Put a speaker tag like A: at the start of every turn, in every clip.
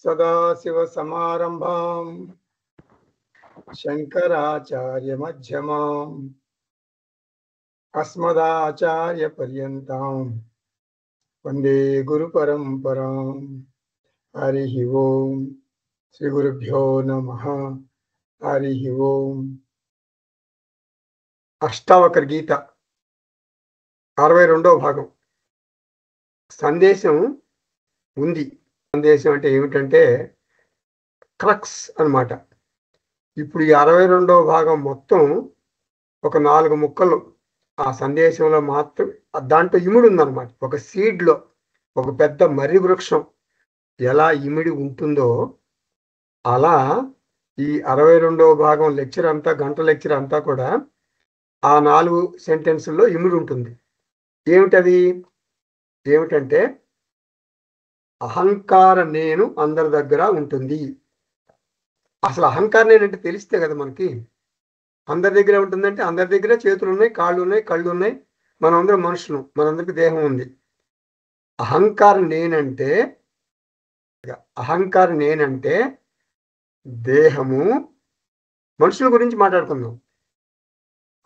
A: सदाशिवसमारम्भां शङ्कराचार्यमध्यमाम् अस्मदाचार्यपर्यन्तां वन्दे गुरुपरम्पराम्। हरिः ओम् श्रीगुरुभ्यो नमः। हरिः ओम्। అష్టావకర గీత 62వ భాగం. సందేశం ఉంది. సందేశం అంటే ఏమిటంటే క్రక్స్ అన్నమాట. ఇప్పుడు ఈ 62వ భాగం మొత్తం ఒక 4 ముక్కలు ఆ సందేశంలో మాత్రం దాంట్లో ఇమిడి ఉందన్నమాట. ఒక సీడ్లో ఒక పెద్ద మర్రి వృక్షం ఎలా ఇమిడి ఉంటుందో అలా ఈ 62వ భాగం లెక్చర్ అంతా, గంట లెక్చర్ అంతా కూడా ఆ 4 సెంటెన్సుల్లో ఇమిడి ఉంటుంది. ఏమిటంటే అహంకార నేను అందరి దగ్గర ఉంటుంది. అసలు అహంకారం ఏంటంటే తెలిస్తే కదా మనకి. అందరి దగ్గర ఉంటుందంటే అందరి దగ్గర చేతులు ఉన్నాయి, కాళ్ళు ఉన్నాయి, కళ్ళు ఉన్నాయి. మనందరం మనుషులు, మనందరికి దేహం ఉంది. అహంకారం నేనంటే దేహము. మనుషుల గురించి మాట్లాడుకుందాం.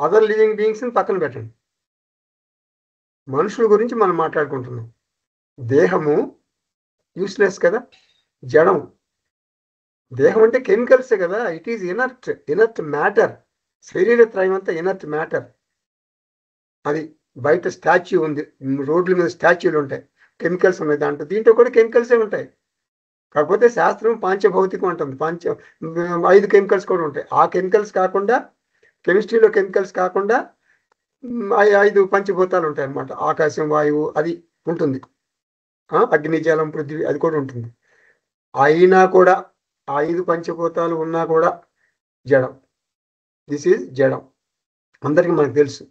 A: అదర్ లివింగ్ బీయింగ్స్ని పక్కన పెట్టండి. మనుషుల గురించి మనం మాట్లాడుకుంటున్నాం. దేహము యూస్లెస్ కదా, జడం. దేహం అంటే కెమికల్సే కదా. It is inert matter. శరీరత్రయం అంతా ఇనర్ట్ మ్యాటర్. అది బయట స్టాచ్యూ ఉంది, రోడ్ల మీద స్టాచ్యూలు ఉంటాయి, కెమికల్స్ ఉన్నాయి దాంట్లో. దీంట్లో కూడా కెమికల్సే ఉంటాయి. కాకపోతే శాస్త్రం పాంచభౌతికం అంటుంది. 5 కెమికల్స్ కూడా ఉంటాయి. ఆ కెమికల్స్ కాకుండా, కెమిస్ట్రీలో కెమికల్స్ కాకుండా 5 పంచభూతాలు ఉంటాయి అన్నమాట. ఆకాశం, వాయువు అది ఉంటుంది. అగ్ని, జలం, పృథ్వీ అది కూడా ఉంటుంది. అయినా కూడా 5 పంచభూతాలు ఉన్నా కూడా జడం. దిస్ ఈజ్ జడం. అందరికీ మనకు తెలుసు.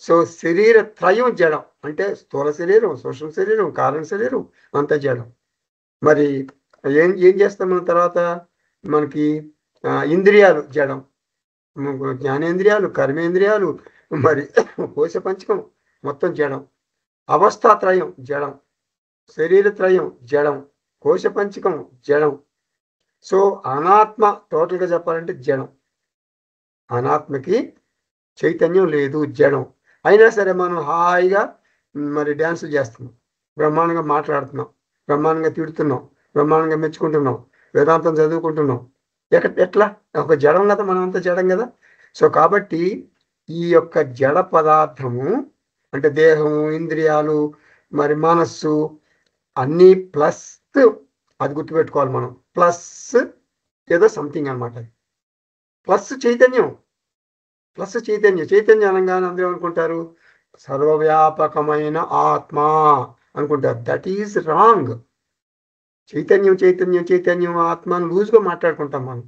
A: సో శరీర త్రయం జడం అంటే స్థూల శరీరం, సూక్ష్మ శరీరం, కారణ శరీరం అంతా జడం. మరి ఏం చేస్తాం మనం తర్వాత? మనకి ఇంద్రియాలు జడం, జ్ఞానేంద్రియాలు, కర్మేంద్రియాలు, మరి కోశ పంచకం మొత్తం జడం. అవస్థాత్రయం జడం, శరీరత్రయం జడం, కోశ పంచకం జడం. సో అనాత్మ టోటల్గా చెప్పాలంటే జడం. అనాత్మకి చైతన్యం లేదు, జడం. అయినా సరే మనం హాయిగా మరి డ్యాన్సులు చేస్తున్నాం, బ్రహ్మాండంగా మాట్లాడుతున్నాం, బ్రహ్మాండంగా తిడుతున్నాం, బ్రహ్మాండంగా మెచ్చుకుంటున్నాం, వేదాంతం చదువుకుంటున్నాం. ఎట్లా? ఒక జడం కదా, మనం అంతా జడం కదా. సో కాబట్టి ఈ యొక్క జడ పదార్థము అంటే దేహము, ఇంద్రియాలు, మరి మనస్సు అన్నీ ప్లస్, అది గుర్తుపెట్టుకోవాలి మనం. ప్లస్ ఏదో సంథింగ్ అనమాట. ప్లస్ చైతన్యం. చైతన్యం అనగానే అందరూ అనుకుంటారు సర్వవ్యాపకమైన ఆత్మ అనుకుంటారు. That is wrong. చైతన్యం ఆత్మను లూజ్గా మాట్లాడుకుంటాం మనం.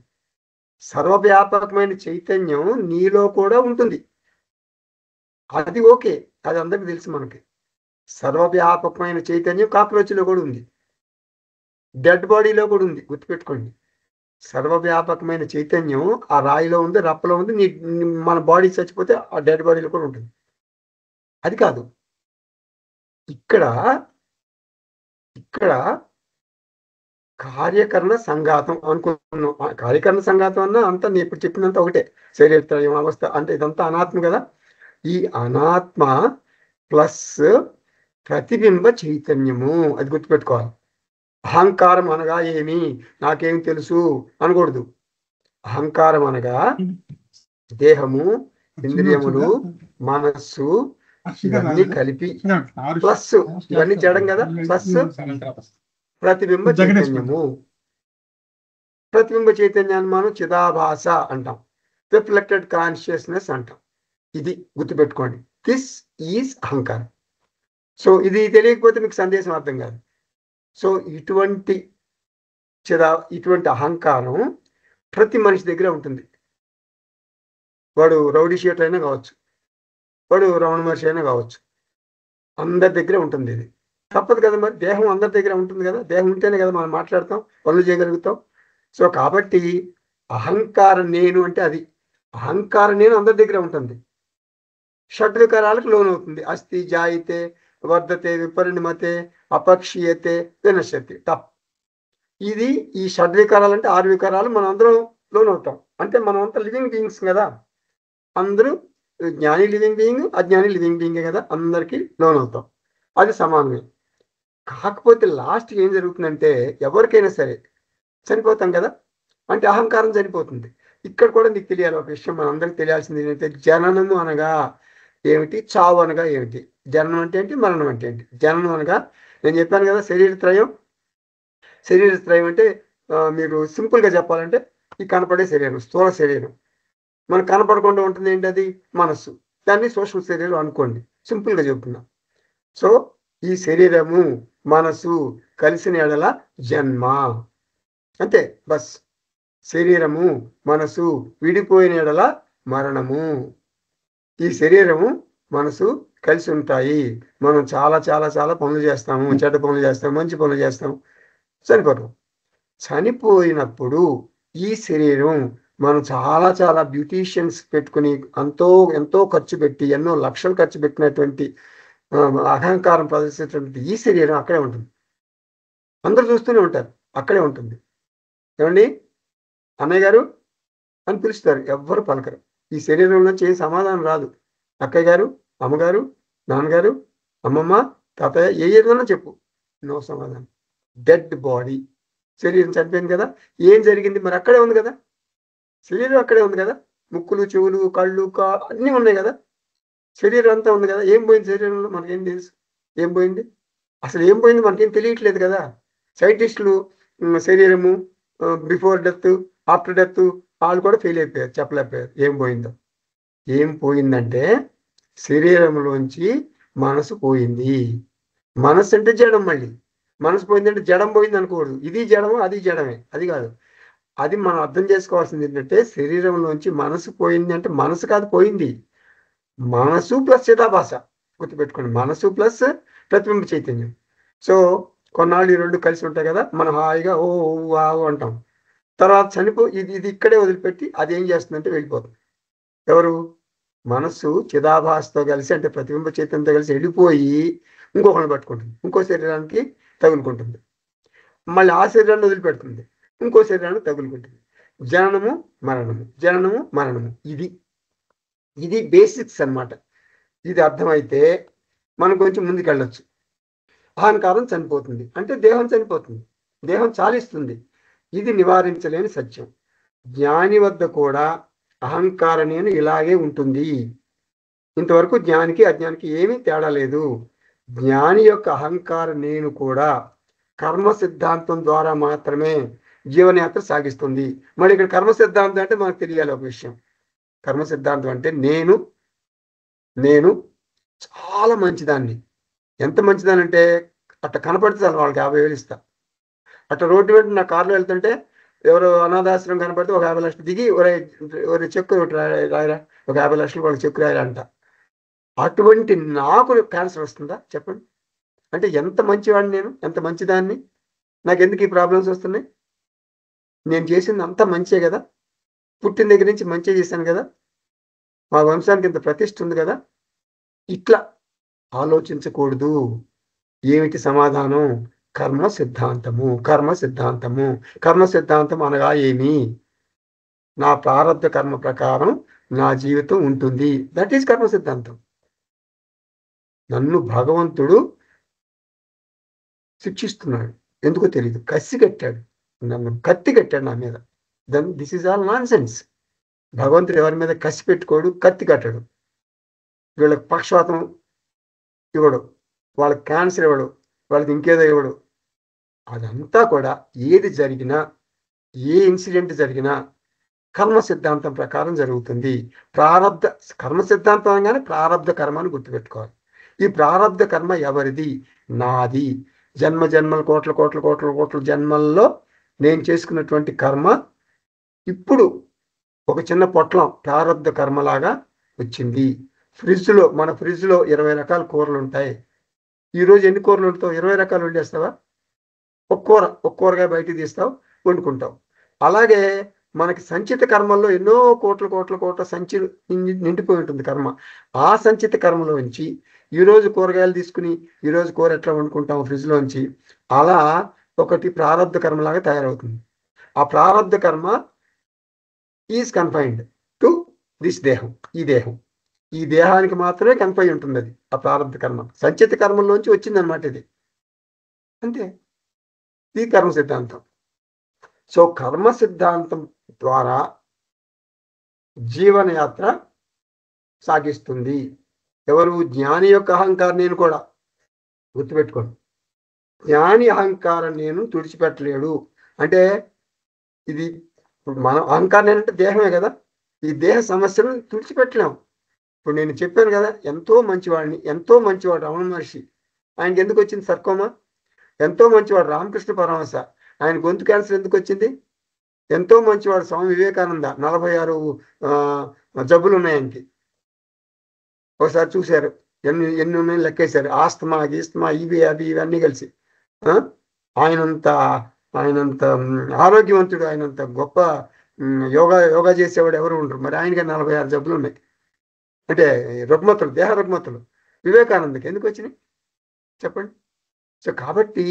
A: సర్వవ్యాపకమైన చైతన్యం నీలో కూడా ఉంటుంది. అది ఓకే, అది అందరికీ తెలుసు మనకి. సర్వవ్యాపకమైన చైతన్యం కాక్రోచ్లో కూడా ఉంది, డెడ్ బాడీలో కూడా ఉంది. గుర్తుపెట్టుకోండి. సర్వవ్యాపకమైన చైతన్యం ఆ రాయిలో ఉంది, రప్పలో ఉంది. మన బాడీ చచ్చిపోతే ఆ డెడ్ బాడీలో కూడా ఉంటుంది. అది కాదు ఇక్కడ కార్యకరణ సంఘాతం అనుకున్నాం. కార్యకరణ సంఘాతం అన్నా అంతా నేను ఇప్పుడు చెప్పినంత ఒకటే. శరీరత్రయం, అవస్థ అంటే ఇదంతా అనాత్మ కదా. ఈ అనాత్మ ప్లస్ ప్రతిబింబ చైతన్యము, అది గుర్తుపెట్టుకోవాలి. అహంకారం అనగా ఏమి, నాకేం తెలుసు అనకూడదు. అహంకారం అనగా దేహము, ఇంద్రియములు, మనస్సు ఇవన్నీ కలిపి ప్లస్ ఇవన్నీ చేయడం కదా. ప్లస్ ప్రతిబింబ చైతన్యము. ప్రతిబింబ చైతన్యాన్ని మనం చిదాభాస అంటాం, రిఫ్లెక్టెడ్ కాన్షియస్నెస్ అంటాం. ఇది గుర్తుపెట్టుకోండి. దిస్ ఈజ్ అహంకారం. సో ఇది తెలియకపోతే మీకు సందేశం అర్థం కాదు. సో ఇటువంటి అహంకారం ప్రతి మనిషి దగ్గర ఉంటుంది. వాడు రౌడీ షీటర్ అయినా కావచ్చు, వాడు రమణ మహర్షి అయినా కావచ్చు, అందరి దగ్గర ఉంటుంది. ఇది తప్పదు కదా. మరి దేహం అందరి దగ్గర ఉంటుంది కదా. దేహం ఉంటేనే కదా మనం మాట్లాడతాం, పనులు చేయగలుగుతాం. సో కాబట్టి అహంకారం నేను అంటే అది. అహంకారం నేను అందరి దగ్గర ఉంటుంది. షడ్వికారాలకు లోనవుతుంది. అస్థి, జాయితే, వర్ధతే, విపరిణమతే, అపక్షీయతే, వినశ్యతి. ఇది ఈ షడ్వికారాలు అంటే 6 వికారాలు మనం అందరం లోనవుతాం. అంటే మనం అంతా లివింగ్ బీయింగ్స్ కదా, అందరూ జ్ఞాని లివింగ్ బీయింగ్, అజ్ఞాని లివింగ్ బీయింగే కదా, అందరికీ లోనవుతాం. అది సమానమే. కాకపోతే లాస్ట్ ఏం జరుగుతుందంటే ఎవరికైనా సరే చనిపోతాం కదా, అంటే అహంకారం చనిపోతుంది. ఇక్కడ కూడా నీకు తెలియాలి ఒక విషయం, మనందరికి తెలియాల్సింది ఏంటంటే జననము అనగా ఏమిటి, చావు అనగా ఏమిటి. జననం అంటే ఏంటి, మరణం అంటే ఏంటి. జననం అనగా నేను చెప్పాను కదా శరీరత్రయం. శరీరత్రయం అంటే మీరు సింపుల్గా చెప్పాలంటే ఈ కనపడే శరీరం, స్థూల శరీరం. మనకు కనపడకుండా ఉంటుంది ఏంటి, అది మనస్సు. దాన్ని సూక్ష్మ శరీరం అనుకోండి, సింపుల్గా చెప్తున్నా. సో ఈ శరీరము మనసు కలిసిన ఎడల జన్మ, అంతే బస్. శరీరము మనసు విడిపోయిన ఎడల మరణము. ఈ శరీరము మనసు కలిసి ఉంటాయి. మనం చాలా చాలా చాలా పనులు చేస్తాము, చెడ్డ పనులు చేస్తాము, మంచి పనులు చేస్తాము, చనిపోతాం. చనిపోయినప్పుడు ఈ శరీరం మనం చాలా చాలా బ్యూటీషియన్స్ పెట్టుకుని ఎంతో ఖర్చు పెట్టి ఎన్నో లక్షలు ఖర్చు పెట్టినటువంటి అహంకారం ప్రదర్శించినటువంటి ఈ శరీరం అక్కడే ఉంటుంది. అందరూ చూస్తూనే ఉంటారు, అక్కడే ఉంటుంది. ఏమండి అన్నయ్య గారు అని పిలుస్తారు, ఎవ్వరు పలకరు. ఈ శరీరం నుంచి ఏ సమాధానం రాదు. అక్కయ్య గారు, అమ్మగారు, నాన్నగారు, అమ్మమ్మ, తాతయ్య ఏదైనా చెప్పు, నో సమాధానం. Dead body. శరీరం చనిపోయింది కదా, ఏం జరిగింది మరి అక్కడే ఉంది కదా, శరీరం అక్కడే ఉంది కదా, ముక్కులు చెవులు కళ్ళు అన్నీ ఉన్నాయి కదా, శరీరం అంతా ఉంది కదా. ఏం పోయింది శరీరంలో మనకేం తెలుసు, ఏం పోయింది, అసలు ఏం పోయింది మనకేం తెలియట్లేదు కదా. సైంటిస్టులు శరీరము బిఫోర్ డెత్ ఆఫ్టర్ డెత్ వాళ్ళు కూడా ఫెయిల్ అయిపోయారు, చెప్పలేకపోయారు ఏం పోయిందో. ఏం పోయిందంటే శరీరంలోంచి మనసు పోయింది. మనసు అంటే జడం, మళ్ళీ మనసు పోయిందంటే జడం పోయింది అనకూడదు. ఇది జడము అది జడమే, అది కాదు. అది మనం అర్థం చేసుకోవాల్సింది ఏంటంటే శరీరంలోంచి మనసు పోయింది అంటే మనసు కాదు పోయింది, మనసు ప్లస్ చిదాభాష. గుర్తుపెట్టుకోండి, మనసు ప్లస్ ప్రతిబింబ చైతన్యం. సో కొన్నాళ్ళు ఈ రెండు కలిసి ఉంటాయి కదా, మనం హాయిగా ఓ వావు అంటాం. తర్వాత ఇది ఇక్కడే వదిలిపెట్టి అది ఏం చేస్తుందంటే వెళ్ళిపోతుంది. ఎవరు, మనస్సు చిదాభాసతో కలిసి అంటే ప్రతిబింబ చైతన్యంతో కలిసి వెళ్ళిపోయి ఇంకొకరిని పట్టుకుంటుంది, ఇంకో శరీరానికి తగులుకుంటుంది, మళ్ళీ ఆ శరీరాన్ని వదిలిపెడుతుంది, ఇంకో శరీరాన్ని తగులుకుంటుంది. జననము మరణము, జననము మరణము, ఇది బేసిక్స్ అన్నమాట. ఇది అర్థమైతే మనం కొంచెం ముందుకెళ్ళొచ్చు. అహంకారం చనిపోతుంది అంటే దేహం చనిపోతుంది, దేహం చాలిస్తుంది. ఇది నివారించలేని సత్యం. జ్ఞాని వద్ద కూడా అహంకార నేను ఇలాగే ఉంటుంది. ఇంతవరకు జ్ఞానికి అజ్ఞానికి ఏమీ తేడా లేదు. జ్ఞాని యొక్క అహంకార నేను కూడా కర్మ సిద్ధాంతం ద్వారా మాత్రమే జీవనయాత్ర సాగిస్తుంది. మరి ఇక్కడ కర్మ సిద్ధాంతం అంటే మనకు తెలియాలి ఒక విషయం. కర్మ సిద్ధాంతం అంటే నేను చాలా మంచిదాన్ని. ఎంత మంచిదానంటే అట్లా కనపడితే వాళ్ళకి 50,000 ఇస్తా. అట్లా రోడ్డు మీద నా కారులో వెళ్తుంటే ఎవరు అనాథాశ్రమం కనపడితే ఒక 50 లక్షలు దిగి ఒరే చెక్కు రాయరా, ఒక 50 లక్షలు వాళ్ళకి చెక్కు రాయరా అంట. అటువంటి నాకు క్యాన్సర్ వస్తుందా చెప్పండి? అంటే ఎంత మంచివాడిని నేను, ఎంత మంచిదాన్ని, నాకు ఎందుకు ఈ ప్రాబ్లమ్స్ వస్తున్నాయి? నేను చేసింది అంతా మంచే కదా, పుట్టిన దగ్గర నుంచి మంచి చేశాను కదా, మా వంశానికి ఇంత ప్రతిష్ఠ ఉంది కదా. ఇట్లా ఆలోచించకూడదు. ఏమిటి సమాధానం? కర్మ సిద్ధాంతము. కర్మ సిద్ధాంతము కర్మ సిద్ధాంతం అనగా ఏమి? నా ప్రారబ్ధ కర్మ ప్రకారం నా జీవితం ఉంటుంది. దట్ ఈస్ కర్మ సిద్ధాంతం. నన్ను భగవంతుడు శిక్షిస్తున్నాడు, ఎందుకో తెలియదు, కసి కట్టాడు, నన్ను కత్తి కట్టాడు నా మీద. Then this is all nonsense. భగవంతుడు ఎవరి మీద కసి పెట్టుకోడు, కత్తి కట్టాడు. వీళ్ళకి పక్షవాతం ఇవ్వడు, వాళ్ళకి క్యాన్సర్ ఇవ్వడు, వాళ్ళకి ఇంకేదో ఇవ్వడు. అదంతా కూడా ఏది జరిగినా, ఏ ఇన్సిడెంట్ జరిగినా కర్మ సిద్ధాంతం ప్రకారం జరుగుతుంది. కర్మ సిద్ధాంతం అనగానే ప్రారబ్ధ కర్మను గుర్తుపెట్టుకోవాలి. ఈ ప్రారబ్ధ కర్మ ఎవరిది? నాది. జన్మ జన్మల కోట్ల కోట్ల కోట్ల కోట్ల జన్మల్లో నేను చేసుకున్నటువంటి కర్మ ఇప్పుడు ఒక చిన్న పొట్లం ప్రారబ్ధ కర్మలాగా వచ్చింది. మన ఫ్రిడ్జ్లో 20 రకాల కూరలు ఉంటాయి. ఈరోజు ఎన్ని కూరలు వండుతావు? 20 రకాలు వండేస్తావా? ఒక కూరగాయ బయటికి తీస్తావు, వండుకుంటావు. అలాగే మనకి సంచిత కర్మల్లో ఎన్నో కోట్ల కోట్ల కోట్ల సంచి నిండిపోయి ఉంటుంది కర్మ. ఆ సంచిత కర్మలోంచి ఈరోజు కూరగాయలు తీసుకుని ఈరోజు కూర ఎట్లా వండుకుంటాం ఫ్రిడ్జ్లోంచి, అలా ఒకటి ప్రారంధ కర్మలాగా తయారవుతుంది. ఆ ప్రారంధ కర్మ ఈజ్ కన్ఫైన్డ్ టు దిస్ దేహం. ఈ దేహానికి మాత్రమే కన్ఫైన్ ఉంటుంది అది. ఆ ప్రారంధ కర్మ సంచిత కర్మల్లోంచి వచ్చిందనమాట ఇది. అంతే, ఇది కర్మ సిద్ధాంతం. సో కర్మ సిద్ధాంతం ద్వారా జీవనయాత్ర సాగిస్తుంది. ఎవరు? జ్ఞాని యొక్క అహంకారం నేను కూడా గుర్తుపెట్టుకోండి. జ్ఞాని అహంకారం నేను తుడిచిపెట్టలేడు. అంటే ఇది మనం అహంకారం అంటే దేహమే కదా. ఈ దేహ సమస్యలను తుడిచిపెట్టలేం. ఇప్పుడు నేను చెప్పాను కదా, ఎంతో మంచివాడు రమణ మహర్షి, ఆయనకి ఎందుకు వచ్చింది సర్కోమా? ఎంతో మంచివాడు రామకృష్ణ పరమహంస, ఆయన గొంతు క్యాన్సర్ ఎందుకు వచ్చింది? ఎంతో మంచివాడు స్వామి వివేకానంద, 46 జబ్బులు ఉన్నాయి ఆయనకి. ఒకసారి చూశారు, ఎన్ని ఉన్నాయని లెక్కేశారు. ఆస్తమా గీస్తమా ఇవి ఇవన్నీ కలిసి. ఆయనంత ఆరోగ్యవంతుడు, ఆయనంత గొప్ప యోగా చేసేవాడు ఎవరు ఉండరు. మరి ఆయనకి 46 జబ్బులు ఉన్నాయి. అంటే రుగ్మతులు, దేహ రుగ్మతులు వివేకానందకి ఎందుకు వచ్చినాయి చెప్పండి? సో కాబట్టి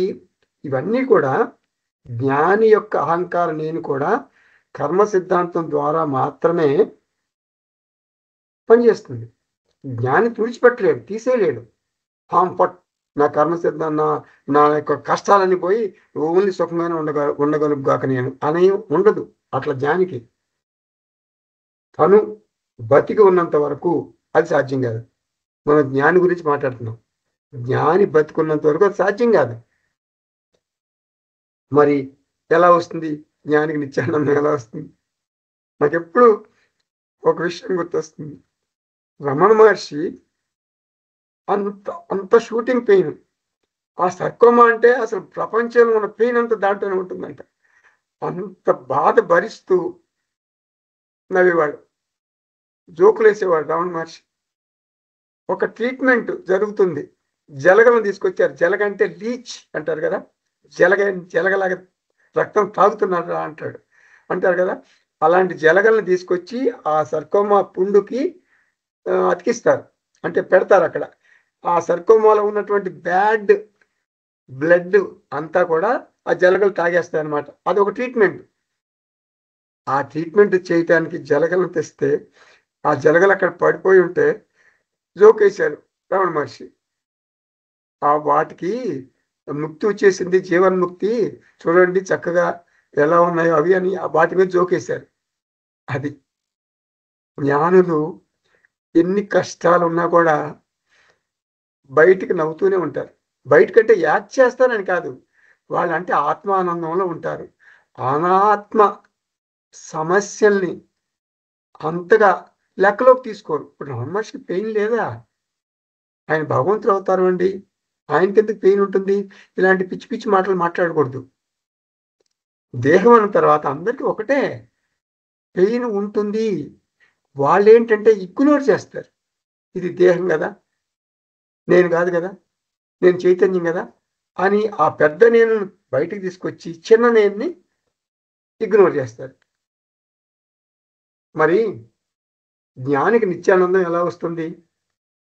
A: ఇవన్నీ కూడా జ్ఞాని యొక్క అహంకారం నేను కూడా కర్మ సిద్ధాంతం ద్వారా మాత్రమే పనిచేస్తుంది. జ్ఞాని తుడిచిపెట్టలేడు, తీసేయలేడు. పట్ నా కర్మ సిద్ధాంతం, నా యొక్క కష్టాలన్నీ పోయి ఓన్లీ సుఖంగానే ఉండగలుగుగాక నేను అని ఉండదు అట్లా. జ్ఞానికి తను బతికి ఉన్నంత వరకు అది సాధ్యం కాదు. మనం జ్ఞాని గురించి మాట్లాడుతున్నాం. జ్ఞాని బతికున్నంత వరకు అది సాధ్యం కాదు. మరి ఎలా వస్తుంది? జ్ఞానికి నిత్యానందం ఎలా వస్తుంది? నాకు ఎప్పుడు ఒక విషయం గుర్తొస్తుంది. రమణ మహర్షి అంత షూటింగ్ పెయిన్, ఆ సర్కోమా అంటే అసలు ప్రపంచంలో ఉన్న పెయిన్ అంతా దాంట్లోనే ఉంటుందంట. అంత బాధ భరిస్తూ నవ్వేవాడు, జోకులు వేసేవాడు రమణ మహర్షి. ఒక ట్రీట్మెంట్ జరుగుతుంది, జలగలను తీసుకొచ్చారు. జలగ అంటే లీచ్ అంటారు కదా, జలగలాగా రక్తం తాగుతున్నాడు అంటారు కదా. అలాంటి జలగలను తీసుకొచ్చి ఆ సర్కోమా పుండుకి అతికిస్తారు, అంటే పెడతారు అక్కడ. ఆ సర్కోమాలో ఉన్నటువంటి బ్యాడ్ బ్లడ్ అంతా కూడా ఆ జలగలు తాగేస్తాయి అనమాట. అది ఒక ట్రీట్మెంట్. ఆ ట్రీట్మెంట్ చేయటానికి జలగలను తెస్తే ఆ జలగలు అక్కడ పడిపోయి ఉంటే జోకేశారు రమణ మహర్షి. ఆ వాటికి ముక్తి వచ్చేసింది, జీవన్ముక్తి, చూడండి చక్కగా ఎలా ఉన్నాయో అవి అని వాటి మీద జోకేశారు. అది జ్ఞానులు ఎన్ని కష్టాలు ఉన్నా కూడా బయటికి నవ్వుతూనే ఉంటారు. బయటకంటే యాక్ట్ చేస్తారని కాదు, వాళ్ళంటే ఆత్మానందంలో ఉంటారు. అనాత్మ సమస్యల్ని అంతగా లెక్కలోకి తీసుకోరు. ఇప్పుడు రమణ మహర్షికి పెయిన్ లేదా? ఆయన భగవంతుడు అవుతారు అండి, ఆయనకి ఎందుకు పెయిన్ ఉంటుంది? ఇలాంటి పిచ్చి పిచ్చి మాటలు మాట్లాడకూడదు. దేహం అన్న తర్వాత అందరికీ ఒకటే పెయిన్ ఉంటుంది. వాళ్ళు ఏంటంటే ఇగ్నోర్ చేస్తారు. ఇది దేహం కదా, నేను కాదు కదా, నేను చైతన్యం కదా అని ఆ పెద్ద నేను బయటికి తీసుకొచ్చి చిన్న నేన్ని ఇగ్నోర్ చేస్తారు. మరి జ్ఞానికి నిత్యానందం ఎలా వస్తుంది?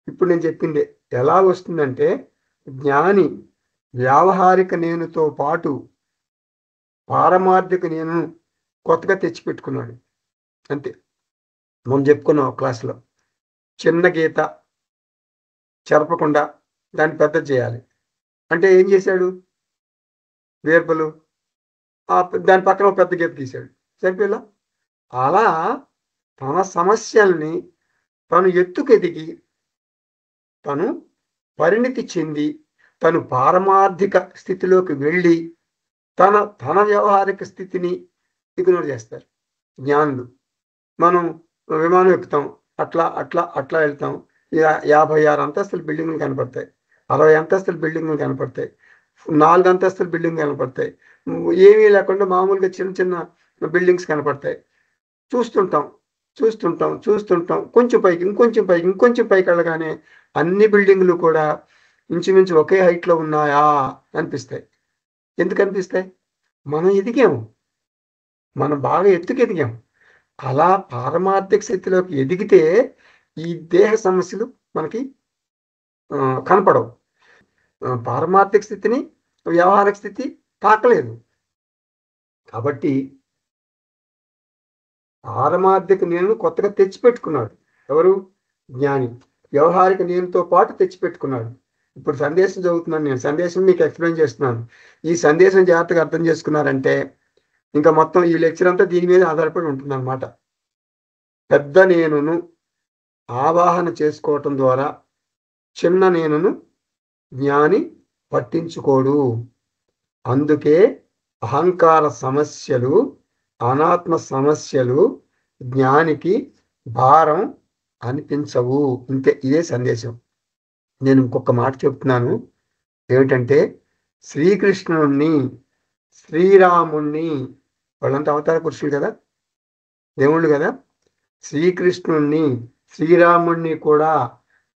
A: ఇప్పుడు నేను చెప్పింది ఎలా వస్తుందంటే, జ్ఞాని వ్యావహారిక నేనుతో పాటు పారమార్థిక నేను కొత్తగా తెచ్చిపెట్టుకున్నాడు. అంతే. మనం చెప్పుకున్నాం క్లాసులో, చిన్న గీత చెరపకుండా దాన్ని పెద్ద చేయాలి అంటే ఏం చేశాడు? వేర్బలు దాని పక్కన ఒక పెద్ద గీత గీశాడు, సరిపోయేలా. అలా తన సమస్యల్ని తను ఎత్తుకెదిగి తను పరిణితి చెంది తను పారమార్థిక స్థితిలోకి వెళ్ళి తన వ్యవహారిక స్థితిని ఇగ్నోర్ చేస్తారు జ్ఞానులు. మనం విమానం ఎక్కుతాం, అట్లా వెళ్తాం. 56 అంతస్తుల బిల్డింగ్లు కనపడతాయి, 60 అంతస్తుల బిల్డింగ్లు కనపడతాయి, 4 అంతస్తుల బిల్డింగ్ కనపడతాయి, ఏమీ లేకుండా మామూలుగా చిన్న చిన్న బిల్డింగ్స్ కనపడతాయి. చూస్తుంటాం కొంచెం పైకి, ఇంకొంచెం పైకి వెళ్ళగానే అన్ని బిల్డింగ్లు కూడా ఇంచుమించు ఒకే హైట్లో ఉన్నాయా అనిపిస్తాయి. ఎందుకు అనిపిస్తాయి? మనం ఎదిగాము, మనం బాగా ఎత్తుకెదిగాం. అలా పారమార్థిక స్థితిలోకి ఎదిగితే ఈ దేహ సమస్యలు మనకి కనపడవు. పారమార్థిక స్థితిని, వ్యవహారిక స్థితి తాకలేదు. కాబట్టి పారమార్థిక నేను కొత్తగా తెచ్చిపెట్టుకున్నాడు ఎవరు? జ్ఞాని. వ్యవహారిక నేనుతో పాటు తెచ్చిపెట్టుకున్నాడు. ఇప్పుడు సందేశం చదువుతున్నాను, నేను సందేశం మీకు ఎక్స్ప్లెయిన్ చేస్తున్నాను. ఈ సందేశం జాగ్రత్తగా అర్థం చేసుకున్నారంటే ఇంకా మొత్తం ఈ లెక్చర్ అంతా దీని మీద ఆధారపడి ఉంటుంది అనమాట. పెద్ద నేనును ఆవాహన చేసుకోవటం ద్వారా చిన్న నేనును జ్ఞాని పట్టించుకోడు. అందుకే అహంకార సమస్యలు, అనాత్మ సమస్యలు జ్ఞానికి భారం అనిపించవు. ఇంతే, ఇదే సందేశం. నేను ఇంకొక మాట చెప్తున్నాను, ఏమిటంటే శ్రీకృష్ణుణ్ణి, శ్రీరాముణ్ణి, వాళ్ళంతా అవతార పురుషులు కదా, దేవుళ్ళు కదా, శ్రీకృష్ణుణ్ణి శ్రీరాముణ్ణి కూడా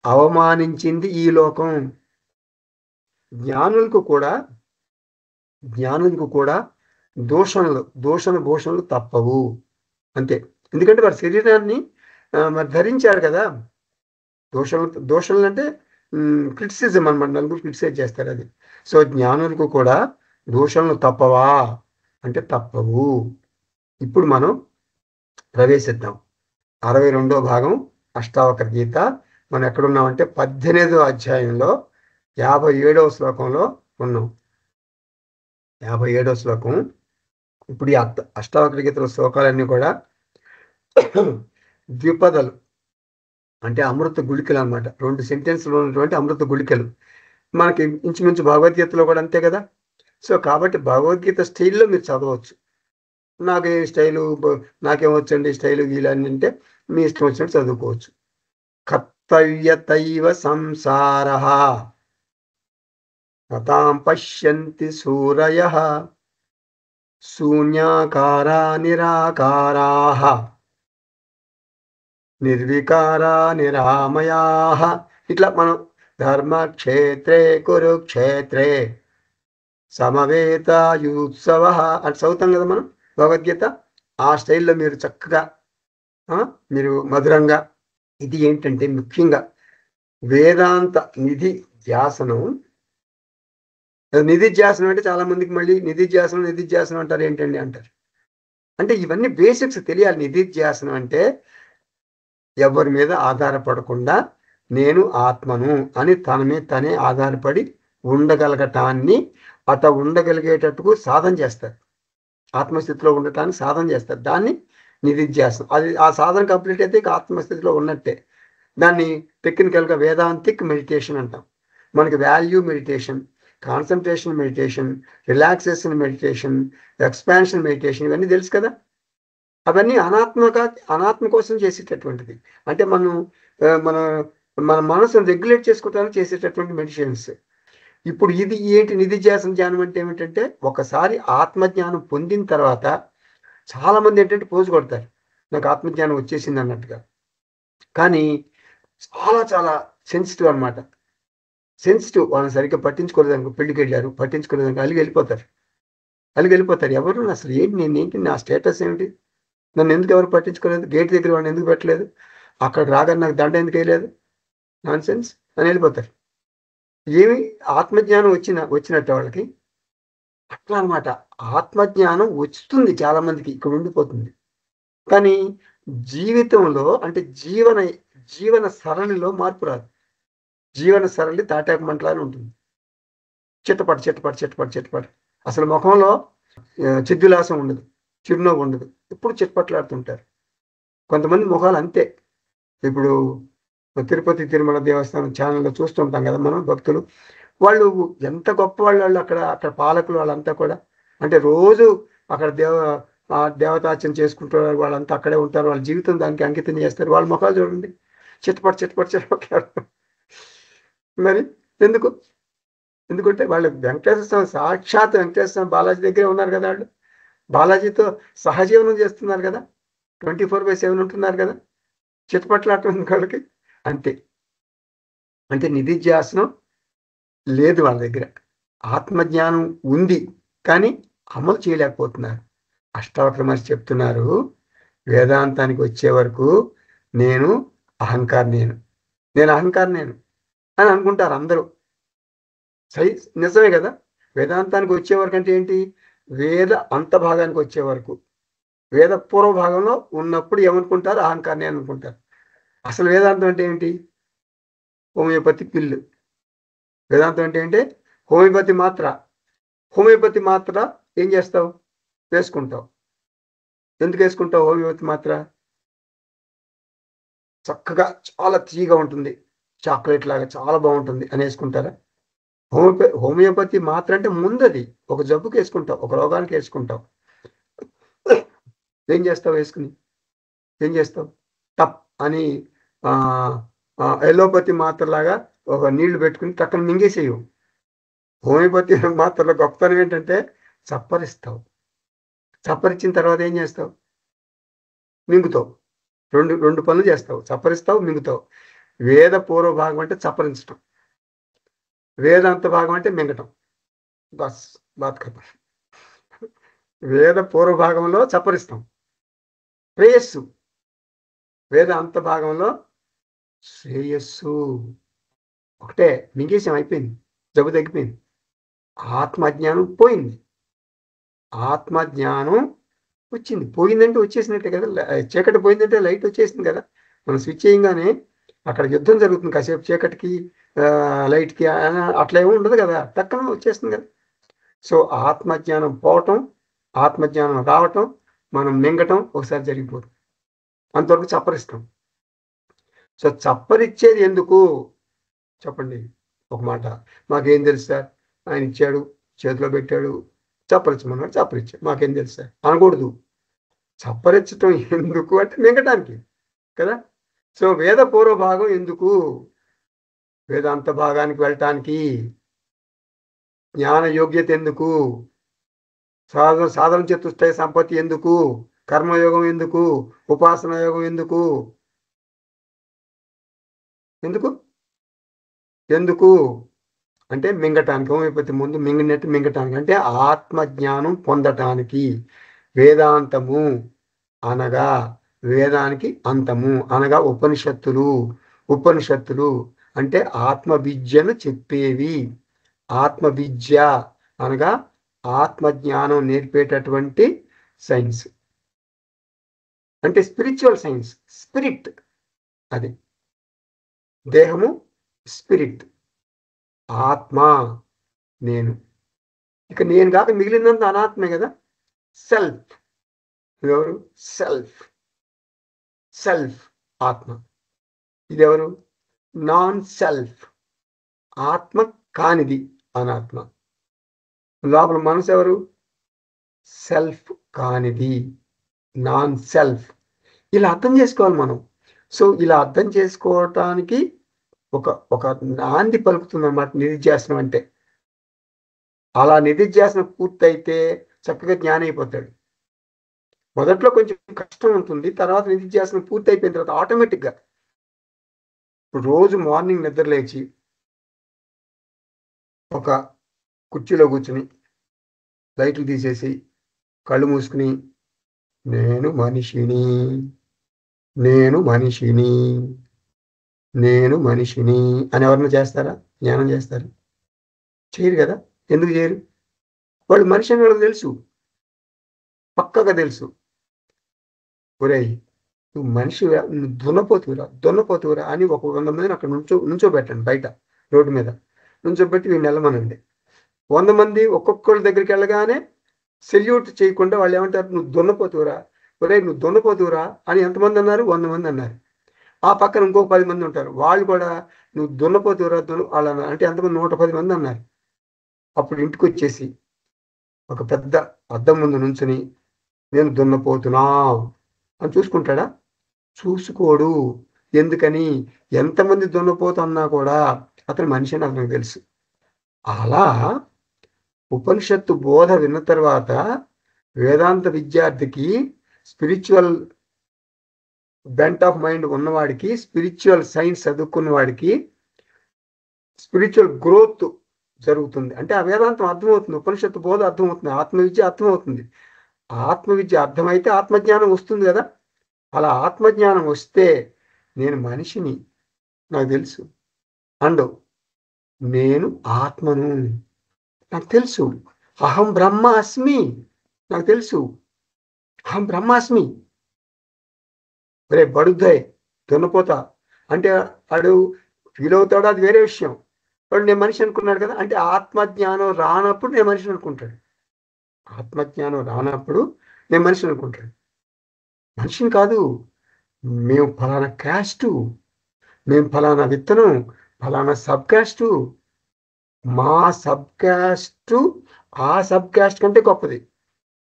A: అవమానించింది ఈ లోకం. జ్ఞానులకు కూడా దూషణలు తప్పవు. అంతే. ఎందుకంటే వారి శరీరాన్ని మరి ధరించారు కదా. దోషణలు అంటే క్రిటిసిజం అనమాట, నలుగురు క్రిటిసైజ్ చేస్తారు అది. సో జ్ఞానులకు కూడా దోషణలు తప్పవా అంటే తప్పవు. ఇప్పుడు మనం ప్రవేశిద్దాం 62వ భాగం అష్టావకర గీత. మనం ఎక్కడున్నామంటే 18వ అధ్యాయంలో 57వ శ్లోకంలో ఉన్నాం. 57వ శ్లోకం. ఇప్పుడు ఈ అష్టావకర గీతల శ్లోకాలన్నీ కూడా ద్విపదలు, అంటే అమృత గుళికలు అనమాట. 2 సెంటెన్స్లు ఉన్నటువంటి అమృత గుళికలు. మనకి ఇంచుమించు భగవద్గీతలో కూడా అంతే కదా. సో కాబట్టి భగవద్గీత స్టైల్లో మీరు చదవచ్చు. నాకు ఏ స్టైలు, నాకేమొచ్చండి స్టైలు గీలని అంటే మీ ఇష్టం వచ్చినట్టు చదువుకోవచ్చు. కర్తవ్యతైవ సంసారః కథాం పశ్యంతి సూరయః శూన్యాకారా నిరాకారాః నిర్వికారా నిరామయాః. ఇట్లా మనం ధర్మక్షేత్రే కురుక్షేత్రే సమవేతాయుత్సవః అని చదువుతాం కదా మనం భగవద్గీత. ఆ స్టైల్లో మీరు చక్కగా మీరు మధురంగా, ఇది ఏంటంటే ముఖ్యంగా వేదాంత నిధి ధ్యాసనం. నిధిధ్యాసనం అంటే చాలా మందికి మళ్ళీ నిధిధ్యాసనం అంటారు, ఏంటండి అంటారు. అంటే ఇవన్నీ బేసిక్స్ తెలియాలి. నిధిధ్యాసనం అంటే ఎవరి మీద ఆధారపడకుండా నేను ఆత్మను అని తన మీద తనే ఆధారపడి ఉండగలగటాన్ని, ఉండగలిగేటట్టుకు సాధన చేస్తారు. ఆత్మస్థితిలో ఉండటానికి సాధన చేస్తారు. దాన్ని నిధిధ్యాసనం. అది ఆ సాధన కంప్లీట్ అయితే ఇక ఆత్మస్థితిలో ఉన్నట్టే. దాన్ని టెక్నికల్గా వేదాంతిక్ మెడిటేషన్ అంటాం. మనకి value meditation, concentration meditation, relaxation meditation, expansion meditation, ఇవన్నీ తెలుసు కదా. అవన్నీ అనాత్మ కోసం చేసేటటువంటిది. అంటే మన మనసును రెగ్యులేట్ చేసుకోవడానికి చేసేటటువంటి మెడిటేషన్స్. ఇప్పుడు ఇది ఏంటి నిధిధ్యాసన ధ్యానం అంటే ఏమిటంటే, ఒకసారి ఆత్మజ్ఞానం పొందిన తర్వాత చాలా మంది ఏంటంటే పోజు కొడతారు, నాకు ఆత్మజ్ఞానం వచ్చేసింది అన్నట్టుగా. కానీ చాలా చాలా సెన్సిటివ్ అనమాట. సెన్సిటివ్. వాళ్ళని సరిగ్గా పట్టించుకోలేదనుకో, పెళ్లికి వెళ్ళారు, పట్టించుకోలేదనుకో అలిగి వెళ్ళిపోతారు. ఎవరు అసలు ఏంటి, నా స్టేటస్ ఏమిటి, నన్ను ఎందుకు ఎవరు పట్టించుకోలేదు, గేట్ దగ్గర వాడిని ఎందుకు పెట్టలేదు, అక్కడికి రాగానే నాకు దండ ఎందుకు వేయలేదు, నాన్ సెన్స్ అని వెళ్ళిపోతారు. ఏమి ఆత్మజ్ఞానం వచ్చినట్టు వాళ్ళకి. అట్లా అనమాట. ఆత్మజ్ఞానం వస్తుంది చాలా మందికి, ఇక్కడ ఉండిపోతుంది. కానీ జీవితంలో అంటే జీవన సరళిలో మార్పు రాదు. జీవన సరళి తాటాకు మంటలానే ఉంటుంది. చిట్టపట. అసలు ముఖంలో చిద్విలాసం ఉండదు, చిరునవ్వు ఉండదు, ఎప్పుడు చిట్పట్లాడుతుంటారు. కొంతమంది ముఖాలు అంతే. ఇప్పుడు తిరుపతి తిరుమల దేవస్థానం ఛానల్లో చూస్తుంటాం కదా మనం, భక్తులు వాళ్ళు ఎంత గొప్ప వాళ్ళు, అక్కడ పాలకులు వాళ్ళంతా కూడా, అంటే రోజు అక్కడ దేవతార్చన చేసుకుంటారు, వాళ్ళంతా అక్కడే ఉంటారు, వాళ్ళ జీవితం దానికి అంకితం చేస్తారు. వాళ్ళ ముఖాలు చూడండి, చిట్టపట్లాడు. మరి ఎందుకంటే వాళ్ళు వెంకటేశ్వర స్వామి, సాక్షాత్ వెంకటేశ్వర స్వామి బాలాజీ దగ్గరే ఉన్నారు కదా. వాళ్ళు బాలాజీతో సహజీవనం చేస్తున్నారు కదా, 24/7 ఉంటున్నారు కదా. చిట్టపట్లాడుతుంది వాళ్ళకి అంతే. అంటే నిధిధ్యాసనం లేదు వాళ్ళ దగ్గర. ఆత్మజ్ఞానం ఉంది కానీ అమలు చేయలేకపోతున్నారు. అష్టావక్ర మహర్షి చెప్తున్నారు, వేదాంతానికి వచ్చే వరకు నేను అహంకారం నేను అని అనుకుంటారు అందరూ. నిజమే కదా. వేదాంతానికి వచ్చే వరకు అంటే ఏంటి? వేద అంత భాగానికి వచ్చే వరకు. వేద పూర్వ భాగంలో ఉన్నప్పుడు ఏమనుకుంటారు? అహంకారాన్ని అనుకుంటారు. అసలు వేదాంతం అంటే ఏంటి? హోమియోపతి పిల్లు. వేదాంతం అంటే ఏంటి? హోమియోపతి మాత్ర. హోమియోపతి మాత్ర ఏం చేస్తావు? వేసుకుంటావు. ఎందుకు వేసుకుంటావు హోమియోపతి మాత్ర? చక్కగా చాలా తీయగా ఉంటుంది, చాక్లెట్ లాగా చాలా బాగుంటుంది అని వేసుకుంటారా? హోమియోపతి మాత్ర అంటే ముందది ఒక జబ్బుకి వేసుకుంటావు, ఒక రోగానికి వేసుకుంటావు. ఏం చేస్తావు వేసుకుని? ఏం చేస్తావు? టప్ అని ఎలోపతి మాత్రలాగా ఒక నీళ్లు పెట్టుకుని టక్కన మింగేసేయవు. హోమియోపతి మాత్రలో గొప్పతనం ఏంటంటే చప్పరిస్తావు. చప్పరిచ్చిన తర్వాత ఏం చేస్తావు? మింగుతావు. రెండు పనులు చేస్తావు, చప్పరిస్తావు, మింగుతావు. వేద పూర్వ భాగం అంటే చప్పరించటం, వేదాంత భాగం అంటే మింగటం. బస్ బాత్ ఖతం. వేద పూర్వ భాగంలో చప్పరిస్తాం, ప్రేయస్సు. వేద అంత భాగంలో శ్రేయస్సు. ఒకటే, మింగేసాం, అయిపోయింది, జబ్బు తగ్గిపోయింది. ఆత్మజ్ఞానం పోయింది. ఆత్మజ్ఞానం వచ్చింది. పోయిందంటే వచ్చేసినట్టే కదా. చీకటి పోయిందంటే లైట్ వచ్చేసింది కదా. మనం స్విచ్ చేయగానే అక్కడ యుద్ధం జరుగుతుంది, కాసేపు చీకటికి లైట్కి అట్లా ఏమీ ఉండదు కదా, టక్కన వచ్చేస్తుంది కదా. సో ఆత్మజ్ఞానం పోవటం, ఆత్మజ్ఞానం రావటం, మనం మింగటం ఒకసారి జరిగిపోతుంది. అంతవరకు చప్పరిస్తాం. సో చప్పరిచ్చేది ఎందుకు చెప్పండి ఒక మాట. మాకేం తెలుసు సార్, ఆయన ఇచ్చాడు, చేతిలో పెట్టాడు, చప్పరించమన్నాడు, చప్పరిచ్చాడు, మాకేం తెలుసు సార్ అనకూడదు. చప్పరించటం ఎందుకు అంటే మింగటానికి కదా. సో వేద పూర్వ భాగం ఎందుకు? వేదాంత భాగానికి వెళ్ళటానికి. జ్ఞాన యోగ్యత ఎందుకు? సాధన చతుష్టయ సంపత్తి ఎందుకు? కర్మయోగం ఎందుకు? ఉపాసన యోగం ఎందుకు? ఎందుకు ఎందుకు అంటే మింగటానికి. హోమియోపతి ముందు మింగినట్టు మింగటానికి, అంటే ఆత్మజ్ఞానం పొందటానికి. వేదాంతము అనగా వేదానికి అంతము అనగా ఉపనిషత్తులు. ఉపనిషత్తులు అంటే ఆత్మ విద్యను చెప్పేవి. ఆత్మ విద్య అనగా ఆత్మజ్ఞానం నేర్పేటటువంటి సైన్స్, అంటే స్పిరిచువల్ సైన్స్. స్పిరిట్ అది. దేహము స్పిరిట్, ఆత్మ నేను. ఇక నేను కాక మిగిలినంత అనాత్మే కదా. సెల్ఫ్ ఎవరు? సెల్ఫ్. సెల్ఫ్ ఆత్మ. ఇదెవరు? నాన్ సెల్ఫ్, ఆత్మ కానిది అనాత్మ. లోపల మనసు ఎవరు? సెల్ఫ్ కానిది, నాన్ సెల్ఫ్. ఇలా అర్థం చేసుకోవాలి మనం. సో ఇలా అర్థం చేసుకోవటానికి ఒక ఒక నాంది పలుకుతుందన్నమాట నిధిధ్యాసనం అంటే. అలా నిధిధ్యాసనం పూర్తయితే చక్కగా జ్ఞానం అయిపోతాడు. మొదట్లో కొంచెం కష్టం ఉంటుంది, తర్వాత నిధిధ్యాసనం పూర్తి అయిపోయిన తర్వాత ఆటోమేటిక్గా. రోజు మార్నింగ్ నిద్ర లేచి ఒక కుర్చీలో కూర్చుని లైట్లు తీసేసి కళ్ళు మూసుకుని నేను మనిషిని, నేను మనిషిని, నేను మనిషిని అని ఎవరన్నా చేస్తారా? జ్ఞానం చేస్తారు? చేయరు కదా. ఎందుకు చేయరు? వాళ్ళు మనిషి అని వాళ్ళకి తెలుసు, పక్కగా తెలుసు. ఒరేయ్ నువ్వు మనిషివా, నువ్వు దున్నపోతువురా అని ఒక 100 మందిని అక్కడ నుంచోబెట్టండి బయట రోడ్డు మీద. నుంచోబెట్టి వీడిని వెళ్ళమనండి. 100 మంది ఒక్కొక్కళ్ళ దగ్గరికి వెళ్ళగానే సెల్యూట్ చేయకుండా వాళ్ళు ఏమంటారు? నువ్వు దున్నపోతువురా, ఒరేయ్ నువ్వు దున్నపోతువురా అని ఎంతమంది అన్నారు? 100 మంది అన్నారు. ఆ పక్కన ఇంకో 10 మంది ఉంటారు, వాళ్ళు కూడా నువ్వు దున్నపోతువురా వాళ్ళు అన్నారు. అంటే ఎంతమంది? 110 మంది అన్నారు. అప్పుడు ఇంటికి వచ్చేసి ఒక పెద్ద అద్దం ముందు నుంచుని నేను దున్నపోతున్నా అని చూసుకుంటాడా? చూసుకోడు. ఎందుకని? ఎంతమంది దున్నపోతున్నా కూడా అతను మనిషి అని అతనికి తెలుసు. అలా ఉపనిషత్తు బోధ విన్న తర్వాత వేదాంత విద్యార్థికి, స్పిరిచువల్ బెంట్ ఆఫ్ మైండ్ ఉన్నవాడికి, స్పిరిచువల్ సైన్స్ చదువుకున్న వాడికి స్పిరిచువల్ గ్రోత్ జరుగుతుంది. అంటే ఆ వేదాంతం అర్థమవుతుంది, ఉపనిషత్తు బోధ అర్థమవుతుంది, ఆత్మవిద్య అర్థమవుతుంది. ఆత్మవిద్య అర్థమైతే ఆత్మజ్ఞానం వస్తుంది కదా. అలా ఆత్మజ్ఞానం వస్తే నేను మనిషిని నాకు తెలుసు అండ్ నేను ఆత్మను. నాకు తెలుసు. అహం బ్రహ్మ అస్మి, నాకు తెలుసు. అహం బ్రహ్మాస్మి. రే బడుద్దాయి దున్నపోతా అంటే వాడు ఫీల్ అవుతాడో అది వేరే విషయం. వాడు నేను మనిషి అనుకున్నాడు కదా, అంటే ఆత్మజ్ఞానం రానప్పుడు నేను మనిషి అనుకుంటాడు. ఆత్మజ్ఞానం రానప్పుడు నేను మనిషి అనుకుంటాడు. మనిషిని కాదు, మేము ఫలానా క్యాస్టు, మేము ఫలానా విత్తనం, ఫలానా సబ్ క్యాస్టు, మా సబ్ క్యాస్టు ఆ సబ్ క్యాస్ట్ కంటే గొప్పది.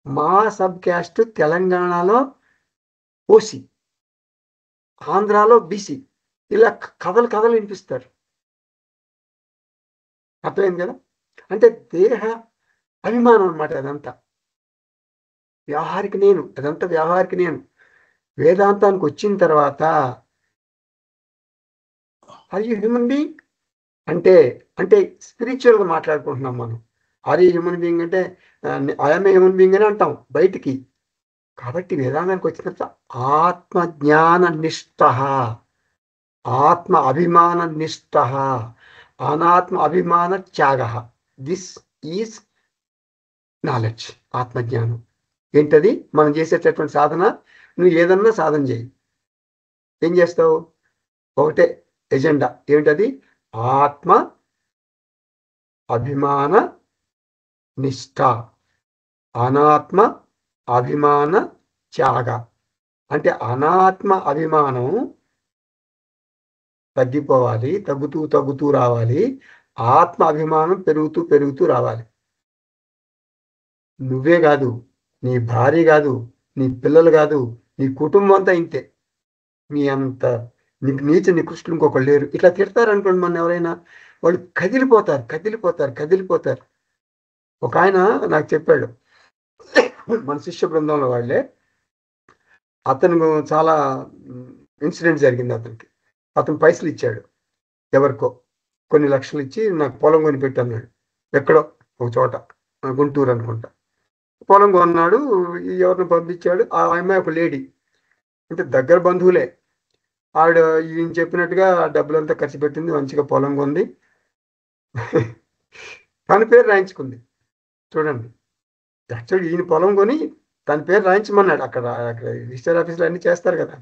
A: మా సబ్ క్యాస్ట్ తెలంగాణలో ఓసీ, ఆంధ్రాలో బీసీ. ఇలా కథలు కథలు వినిపిస్తారు. అర్థమైంది కదా. అంటే దేహ అభిమానం అనమాట అదంతా. వ్యవహారిక నేను, అదంతా వ్యవహారిక నేను. వేదాంతానికి వచ్చిన తర్వాత ఆర్ యూ హ్యూమన్ బీయింగ్ అంటే అంటే స్పిరిచువల్గా మాట్లాడుకుంటున్నాం మనం. ఆర్ యూ హ్యూమన్ బీయింగ్ అంటే ఐఎమ్ ఏ హ్యూమన్ బీయింగ్ అని అంటాం బయటికి. కాబట్టి వేదాంతానికి వచ్చిన తర్వాత ఆత్మజ్ఞాన నిష్ఠ, ఆత్మ అభిమాన నిష్ఠ, అనాత్మ అభిమాన త్యాగ. దిస్ ఈజ్ నాలెడ్జ్, ఆత్మజ్ఞానం. ఏంటది? మనం చేసేటటువంటి సాధన. నువ్వు ఏదన్నా సాధన చేయి, ఏం చేస్తావు? ఒకటే ఎజెండా. ఏమిటది? ఆత్మ అభిమాన నిష్ఠ, అనాత్మ అభిమాన త్యాగ. అంటే అనాత్మ అభిమానం తగ్గిపోవాలి, తగ్గుతూ తగ్గుతూ రావాలి. ఆత్మ అభిమానం పెరుగుతూ పెరుగుతూ రావాలి. నువ్వే కాదు, నీ భార్య కాదు, నీ పిల్లలు కాదు, నీ కుటుంబం అంతా ఇంతే. మీ అంత నీకు నీచ నికృష్టులు ఇంకొకళ్ళు లేరు. ఇట్లా తిడతారు అనుకోండి మన ఎవరైనా, వాళ్ళు కదిలిపోతారు కదిలిపోతారు కదిలిపోతారు. ఒక ఆయన నాకు చెప్పాడు, మన శిష్య బృందంలో వాళ్ళే. అతను చాలా ఇన్సిడెంట్ జరిగింది అతనికి. అతను పైసలు ఇచ్చాడు ఎవరికో, కొన్ని లక్షలు ఇచ్చి నాకు పొలం కొని పెట్టి అన్నాడు. ఎక్కడో ఒక చోట, గుంటూరు అనుకుంటా. పొలం కొన్నాడు, ఎవరిని పంపించాడు. ఆ అమ్మాయి ఒక లేడీ, అంటే దగ్గర బంధువులే. ఆవిడ ఈయన చెప్పినట్టుగా డబ్బులంతా ఖర్చు పెట్టింది, మంచిగా పొలం కొంది, తన పేరు రాయించుకుంది. చూడండి, యాక్చువల్లీ ఈయన పొలం కొని తన పేరు రాయించమన్నాడు. అక్కడ రిజిస్టర్ ఆఫీసులో అన్నీ చేస్తారు కదా,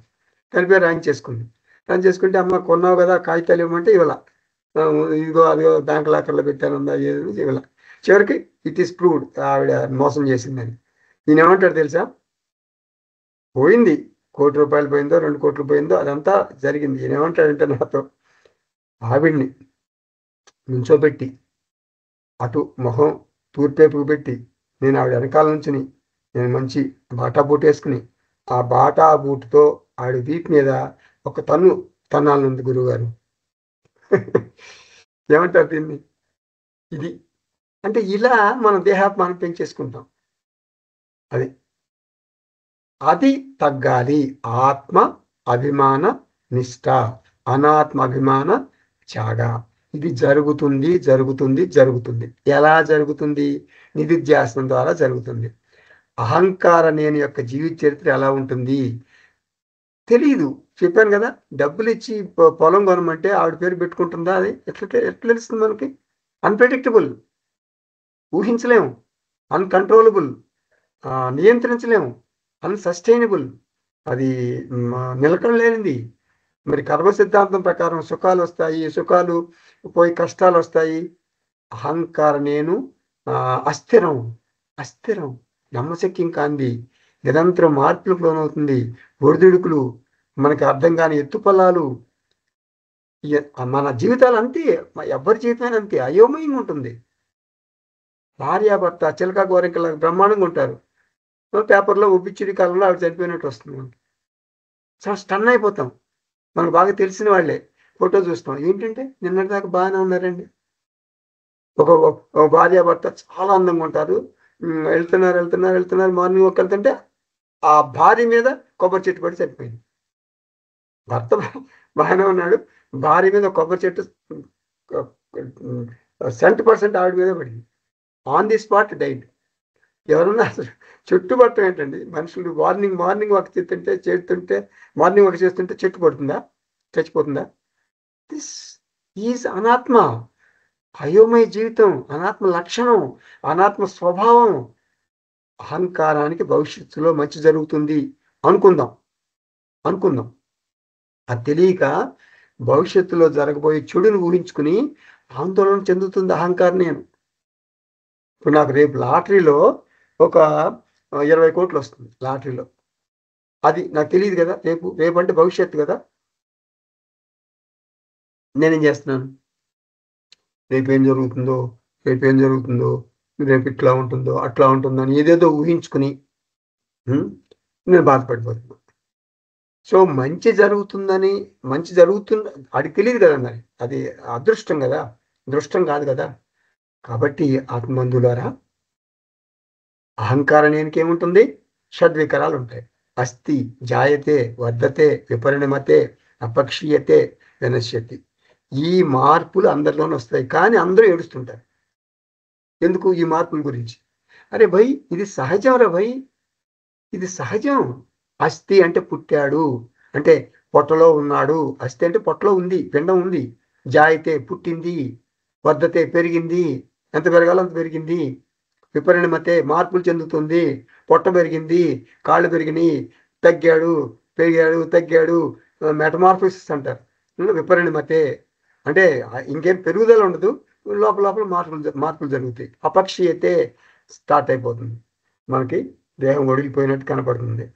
A: తన పేరు రాయించేసుకుంది. రాయించేసుకుంటే అమ్మ కొన్నావు కదా కాగితాలు ఇవ్వమంటే ఇవ్వాల. ఇదిగో అదిగో బ్యాంక్ లాకర్లో పెట్టానుందా ఏది ఇవ్వాల. చివరికి ఇట్ ఈస్ ప్రూవ్డ్ ఆవిడ మోసం చేసిందని. ఈయన ఏమంటాడు తెలుసా? పోయింది, ₹1,00,00,000 పోయిందో 2 కోట్లు పోయిందో అదంతా జరిగింది. ఈయన ఏమంటాడంటే నాతో, ఆవిడ్ని నుంచోబెట్టి అటు మొహం తూర్పేపుకు పెట్టి నేను ఆవిడ వెనకాల నుంచుని, నేను మంచి బాటా బూట్ వేసుకుని, ఆ బాటా బూట్తో ఆవిడ వీపు మీద ఒక తన్నాలనుంది గురువుగారు. ఏమంటారు దీన్ని? ఇది అంటే ఇలా మనం దేహాత్మానం పెంచేసుకుంటాం. అది అది తగ్గాలి. ఆత్మ అభిమాన నిష్ఠ, అనాత్మ అభిమాన త్యాగ. ఇది జరుగుతుంది జరుగుతుంది జరుగుతుంది. ఎలా జరుగుతుంది? నిధిధ్యాసనం ద్వారా జరుగుతుంది. అహంకార నేను యొక్క జీవిత చరిత్ర ఎలా ఉంటుంది తెలియదు. చెప్పాను కదా, డబ్బులు ఇచ్చి పొలం కొనమంటే ఆవిడ పేరు పెట్టుకుంటుందా? అది ఎట్లా తెలుస్తుంది మనకి? అన్ప్రెడిక్టబుల్, ఊహించలేము. అన్కంట్రోలబుల్, నియంత్రించలేము. అన్సస్టైనబుల్, అది నిలకడ లేనిది. మరి కర్మ సిద్ధాంతం ప్రకారం సుఖాలు వస్తాయి, సుఖాలు పోయి కష్టాలు వస్తాయి. అహంకార నేను అస్థిరం, అస్థిరం, నమ్మశక్యం కాంది, నిరంతరం మార్పులకు లోనవుతుంది. ఒడిదుడుకులు, మనకి అర్థం కాని ఎత్తుపల్లాలు. మన జీవితాలు అంతే, ఎవరి జీవితాలు అంతే, అయోమయంగా ఉంటుంది. భార్యాభర్త చిలక గోరింకల బ్రహ్మాండంగా ఉంటారు. పేపర్లో ఒబ్బిచ్చిడి కాలంలో ఆవిడ చనిపోయినట్టు వస్తుంది. చాలా స్టన్ అయిపోతాం. మనకు బాగా తెలిసిన వాళ్ళే ఫోటో చూస్తాం. ఏంటంటే నిన్నటిదాకా బాగానే ఉన్నారండి. ఒక భార్యాభర్త చాలా అందంగా ఉంటారు. వెళ్తున్నారు వెళ్తున్నారు వెళ్తున్నారు, మార్నింగ్ వాక్ వెళ్తుంటే ఆ భార్య మీద కొబ్బరి చెట్టు పడి చనిపోయింది. భర్త బాగానే ఉన్నాడు, భార్య మీద కొబ్బరి చెట్టు 100% ఆవిడ మీద పడింది. On the spot died. ఎవరన్నా అసలు చుట్టుపట్టం ఏంటండి? మనుషులు మార్నింగ్ వాక్ చేస్తుంటే మార్నింగ్ వాక్ చేస్తుంటే చెట్టు పడుతుందా, చచ్చిపోతుందా? దిస్ ఈజ్ అనాత్మ. అయోమయ జీవితం, అనాత్మ లక్షణం, అనాత్మ స్వభావం. అహంకారానికి భవిష్యత్తులో మంచి జరుగుతుంది అనుకుందాం అనుకుందాం అది తెలియక భవిష్యత్తులో జరగబోయే చెడును ఊహించుకుని ఆందోళన చెందుతుంది అహంకారం. నేను ఇప్పుడు నాకు రేపు లాటరీలో ఒక 20 కోట్లు వస్తుంది లాటరీలో. అది నాకు తెలియదు కదా, రేపు అంటే భవిష్యత్తు కదా. నేనేం చేస్తున్నాను, రేపేం జరుగుతుందో, రేపు ఇట్లా ఉంటుందో అట్లా ఉంటుందో అని ఏదేదో ఊహించుకుని నేను బాధపడిపోతున్నాను. సో మంచి జరుగుతుంది, అది తెలియదు కదా, మరి అది అదృష్టం కదా, దృష్టం కాదు కదా. కాబట్టి ఆత్మబంధువులారా, అహంకారం నేనికేముంటుంది, షడ్వికరాలు ఉంటాయి. అస్థి, జాయతే, వర్ధతే, విపరిణమతే, అపక్షీయతే, వినశ్యతి. ఈ మార్పులు అందరిలోనే వస్తాయి, కానీ అందరూ ఏడుస్తుంటారు. ఎందుకు? ఈ మార్పుల గురించి. అరే భయ్, ఇది సహజం రా భయ్, ఇది సహజం. అస్థి అంటే పుట్టాడు, అంటే పొట్టలో ఉన్నాడు. అస్థి అంటే పొట్టలో ఉంది, పిండం ఉంది. జాయితే పుట్టింది, వర్ధతే పెరిగింది, ఎంత పెరగాలో అంత పెరిగింది. విపరిణమతే మార్పులు చెందుతుంది, పొట్ట పెరిగింది, కాళ్ళు పెరిగినాయి, పెరిగాడు తగ్గాడు, మెటమార్ఫిసిస్ అంటారు. విపరిణమతే అంటే ఇంకేం పెరుగుదల ఉండదు, లోపల మార్పులు జరుగుతాయి. అపక్షీయతే స్టార్ట్ అయిపోతుంది. మనకి దేహం ఒడిగిపోయినట్టు కనపడుతుంది,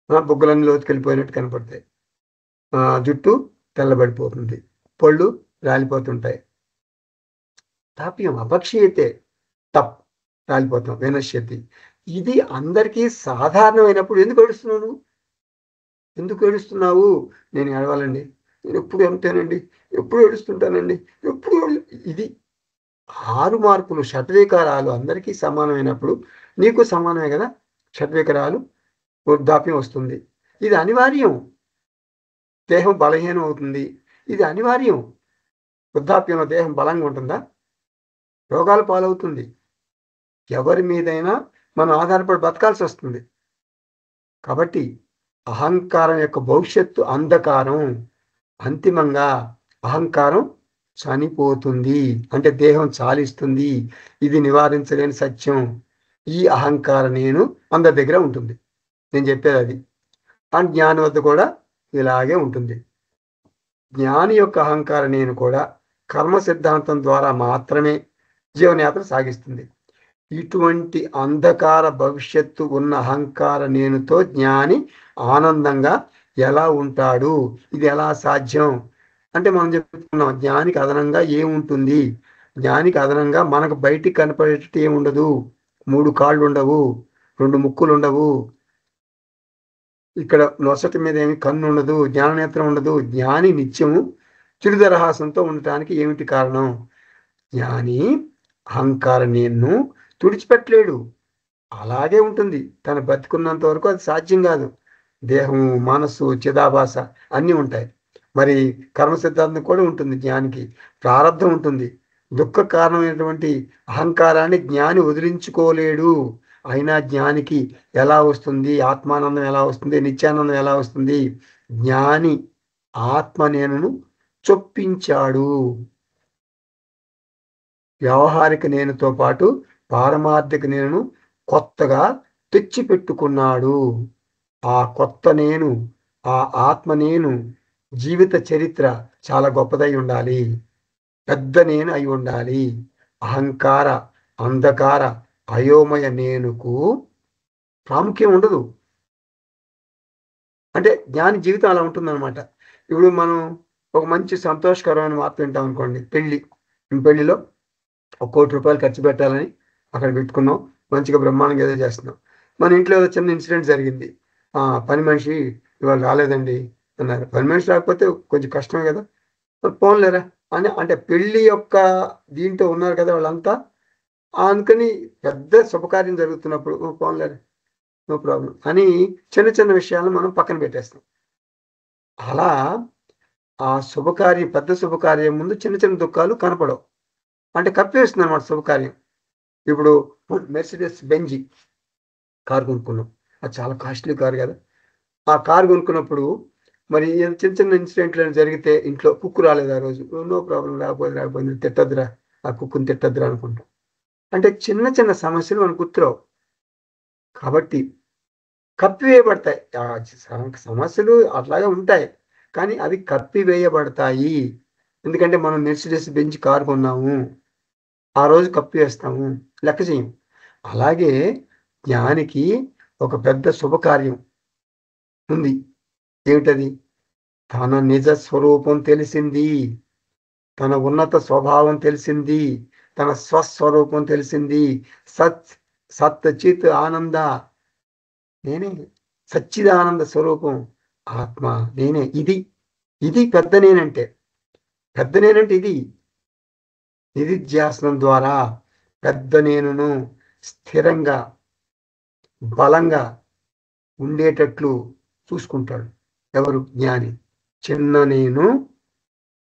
A: బుగ్గలన్నీ లోతుకెళ్ళిపోయినట్టు కనపడతాయి, జుట్టు తెల్లబడిపోతుంది, పళ్ళు రాలిపోతుంటాయి. తాప్యం, అపక్షీయతే తప్ రాలిపోతాం, వినశ్యతి. ఇది అందరికీ సాధారణమైనప్పుడు ఎందుకు ఏడుస్తున్నావు? నేను ఏడవాలండి, నేను ఎప్పుడు అంతేనండి, ఎప్పుడు ఏడుస్తుంటానండి, ఇది 6 మార్పులు, షడ్వికారాలు అందరికీ సమానమైనప్పుడు నీకు సమానమే కదా. షడ్వికారాలు, వృద్ధాప్యం వస్తుంది, ఇది అనివార్యం. దేహం బలహీనం అవుతుంది, ఇది అనివార్యం. వృద్ధాప్యంలో దేహం బలంగా ఉంటుందా? రోగాల పాలవుతుంది. ఎవరి మీదైనా మనం ఆధారపడి బతకాల్సి వస్తుంది. కాబట్టి అహంకారం యొక్క భవిష్యత్తు అంధకారం. అంతిమంగా అహంకారం చనిపోతుంది, అంటే దేహం చాలిస్తుంది. ఇది నివారించలేని సత్యం. ఈ అహంకారం నేను అందరి దగ్గర ఉంటుంది, నేను చెప్పేది అది. ఆ జ్ఞాని వద్ద కూడా ఇలాగే ఉంటుంది. జ్ఞాని యొక్క అహంకార నేను కూడా కర్మ సిద్ధాంతం ద్వారా మాత్రమే జీవనయాత్ర సాగిస్తుంది. ఇటువంటి అంధకార భవిష్యత్తు ఉన్న అహంకార నేనుతో జ్ఞాని ఆనందంగా ఎలా ఉంటాడు? ఇది ఎలా సాధ్యం అంటే, మనం చెప్పుకున్నాం, జ్ఞానికి అదనంగా ఏముంటుంది? జ్ఞానికి అదనంగా మనకు బయటికి కనపడేటట్టు ఏముండదు. 3 కాళ్ళు ఉండవు, 2 ముక్కులు ఉండవు, ఇక్కడ నొసటి మీద ఏమి కన్ను ఉండదు, జ్ఞాననేత్రం ఉండదు. జ్ఞాని నిత్యము చిరుదరహాసంతో ఉండటానికి ఏమిటి కారణం? జ్ఞాని అహంకార నేను తుడిచిపెట్టలేడు, అలాగే ఉంటుంది. తను బతికున్నంత వరకు అది సాధ్యం కాదు. దేహము, మనస్సు, చిదాభాస అన్నీ ఉంటాయి. మరి కర్మ సిద్ధాంతం కూడా ఉంటుంది. జ్ఞానికి ప్రారంధం ఉంటుంది. దుఃఖ కారణమైనటువంటి అహంకారాన్ని జ్ఞాని వదిలించుకోలేడు. అయినా జ్ఞానికి ఎలా వస్తుంది ఆత్మానందం? ఎలా వస్తుంది నిత్యానందం? ఎలా వస్తుంది? జ్ఞాని ఆత్మ నేనును చొప్పించాడు. వ్యవహారిక నేనుతో పాటు పారమార్థిక నేను కొత్తగా తెచ్చిపెట్టుకున్నాడు. ఆ కొత్త నేను, ఆ ఆత్మ నేను జీవిత చరిత్ర చాలా గొప్పదై ఉండాలి, పెద్ద నేను అయి ఉండాలి. అహంకార, అంధకార, అయోమయ నేనుకు ప్రాముఖ్యం ఉండదు. అంటే జ్ఞాని జీవితం అలా ఉంటుందన్నమాట. ఇప్పుడు మనం ఒక మంచి సంతోషకరమైన వార్త వింటాం అనుకోండి, పెళ్లిలో 1 కోటి రూపాయలు ఖర్చు పెట్టాలని అక్కడ పెట్టుకున్నాం, మంచిగా బ్రహ్మాండంగా ఏదో చేస్తున్నాం. మన ఇంట్లో ఏదో చిన్న ఇన్సిడెంట్ జరిగింది, పని మనిషి ఇవాళ రాలేదండి అన్నారు. పని మనిషి రాకపోతే కొంచెం కష్టమే కదా, పోన్లేరా అని, అంటే పెళ్లి యొక్క దీంట్లో ఉన్నారు కదా వాళ్ళంతా, అందుకని పెద్ద శుభకార్యం జరుగుతున్నప్పుడు పోన్లేరా, నో ప్రాబ్లం అని చిన్న చిన్న విషయాలను మనం పక్కన పెట్టేస్తాం. అలా ఆ శుభకార్యం, పెద్ద శుభకార్యం ముందు చిన్న చిన్న దుఃఖాలు కనపడవు, అంటే కప్పేస్తుంది అన్నమాట శుభకార్యం. ఇప్పుడు మెర్సిడెస్ బెంజ్ కారు కొనుక్కున్నాం, అది చాలా కాస్ట్లీ కారు కదా. ఆ కారు కొనుక్కున్నప్పుడు మరి చిన్న చిన్న ఇన్సిడెంట్లు జరిగితే, ఇంట్లో కుక్కు రాలేదు ఆ రోజు, నో ప్రాబ్లం, రాకపోయింది తిట్టద్దురా ఆ కుక్కుని తిట్టద్దురా అనుకుంటాం. అంటే చిన్న చిన్న సమస్యలు మనకు గుర్తురావు. కాబట్టి కప్పివేయబడతాయి. సమస్యలు అట్లాగే ఉంటాయి, కానీ అవి కప్పివేయబడతాయి. ఎందుకంటే మనం మెర్సిడెస్ బెంజ్ కారు కొన్నాము, ఆ రోజు కప్పివేస్తాము, లెక్క చేయం. అలాగే జ్ఞానికి ఒక పెద్ద శుభకార్యం ఉంది. ఏమిటది? తన నిజ స్వరూపం తెలిసింది, తన ఉన్నత స్వభావం తెలిసింది, తన స్వస్వరూపం తెలిసింది. సత్ సత్ చిత్ ఆనంద నేనే, సచ్చిదానంద స్వరూపం ఆత్మ నేనే. ఇది పెద్ద నేనంటే. పెద్ద నేనంటే ఇది నిధిధ్యాసనం ద్వారా పెద్ద నేనును స్థిరంగా బలంగా ఉండేటట్లు చూసుకుంటాడు. ఎవరు? జ్ఞాని. చిన్న నేను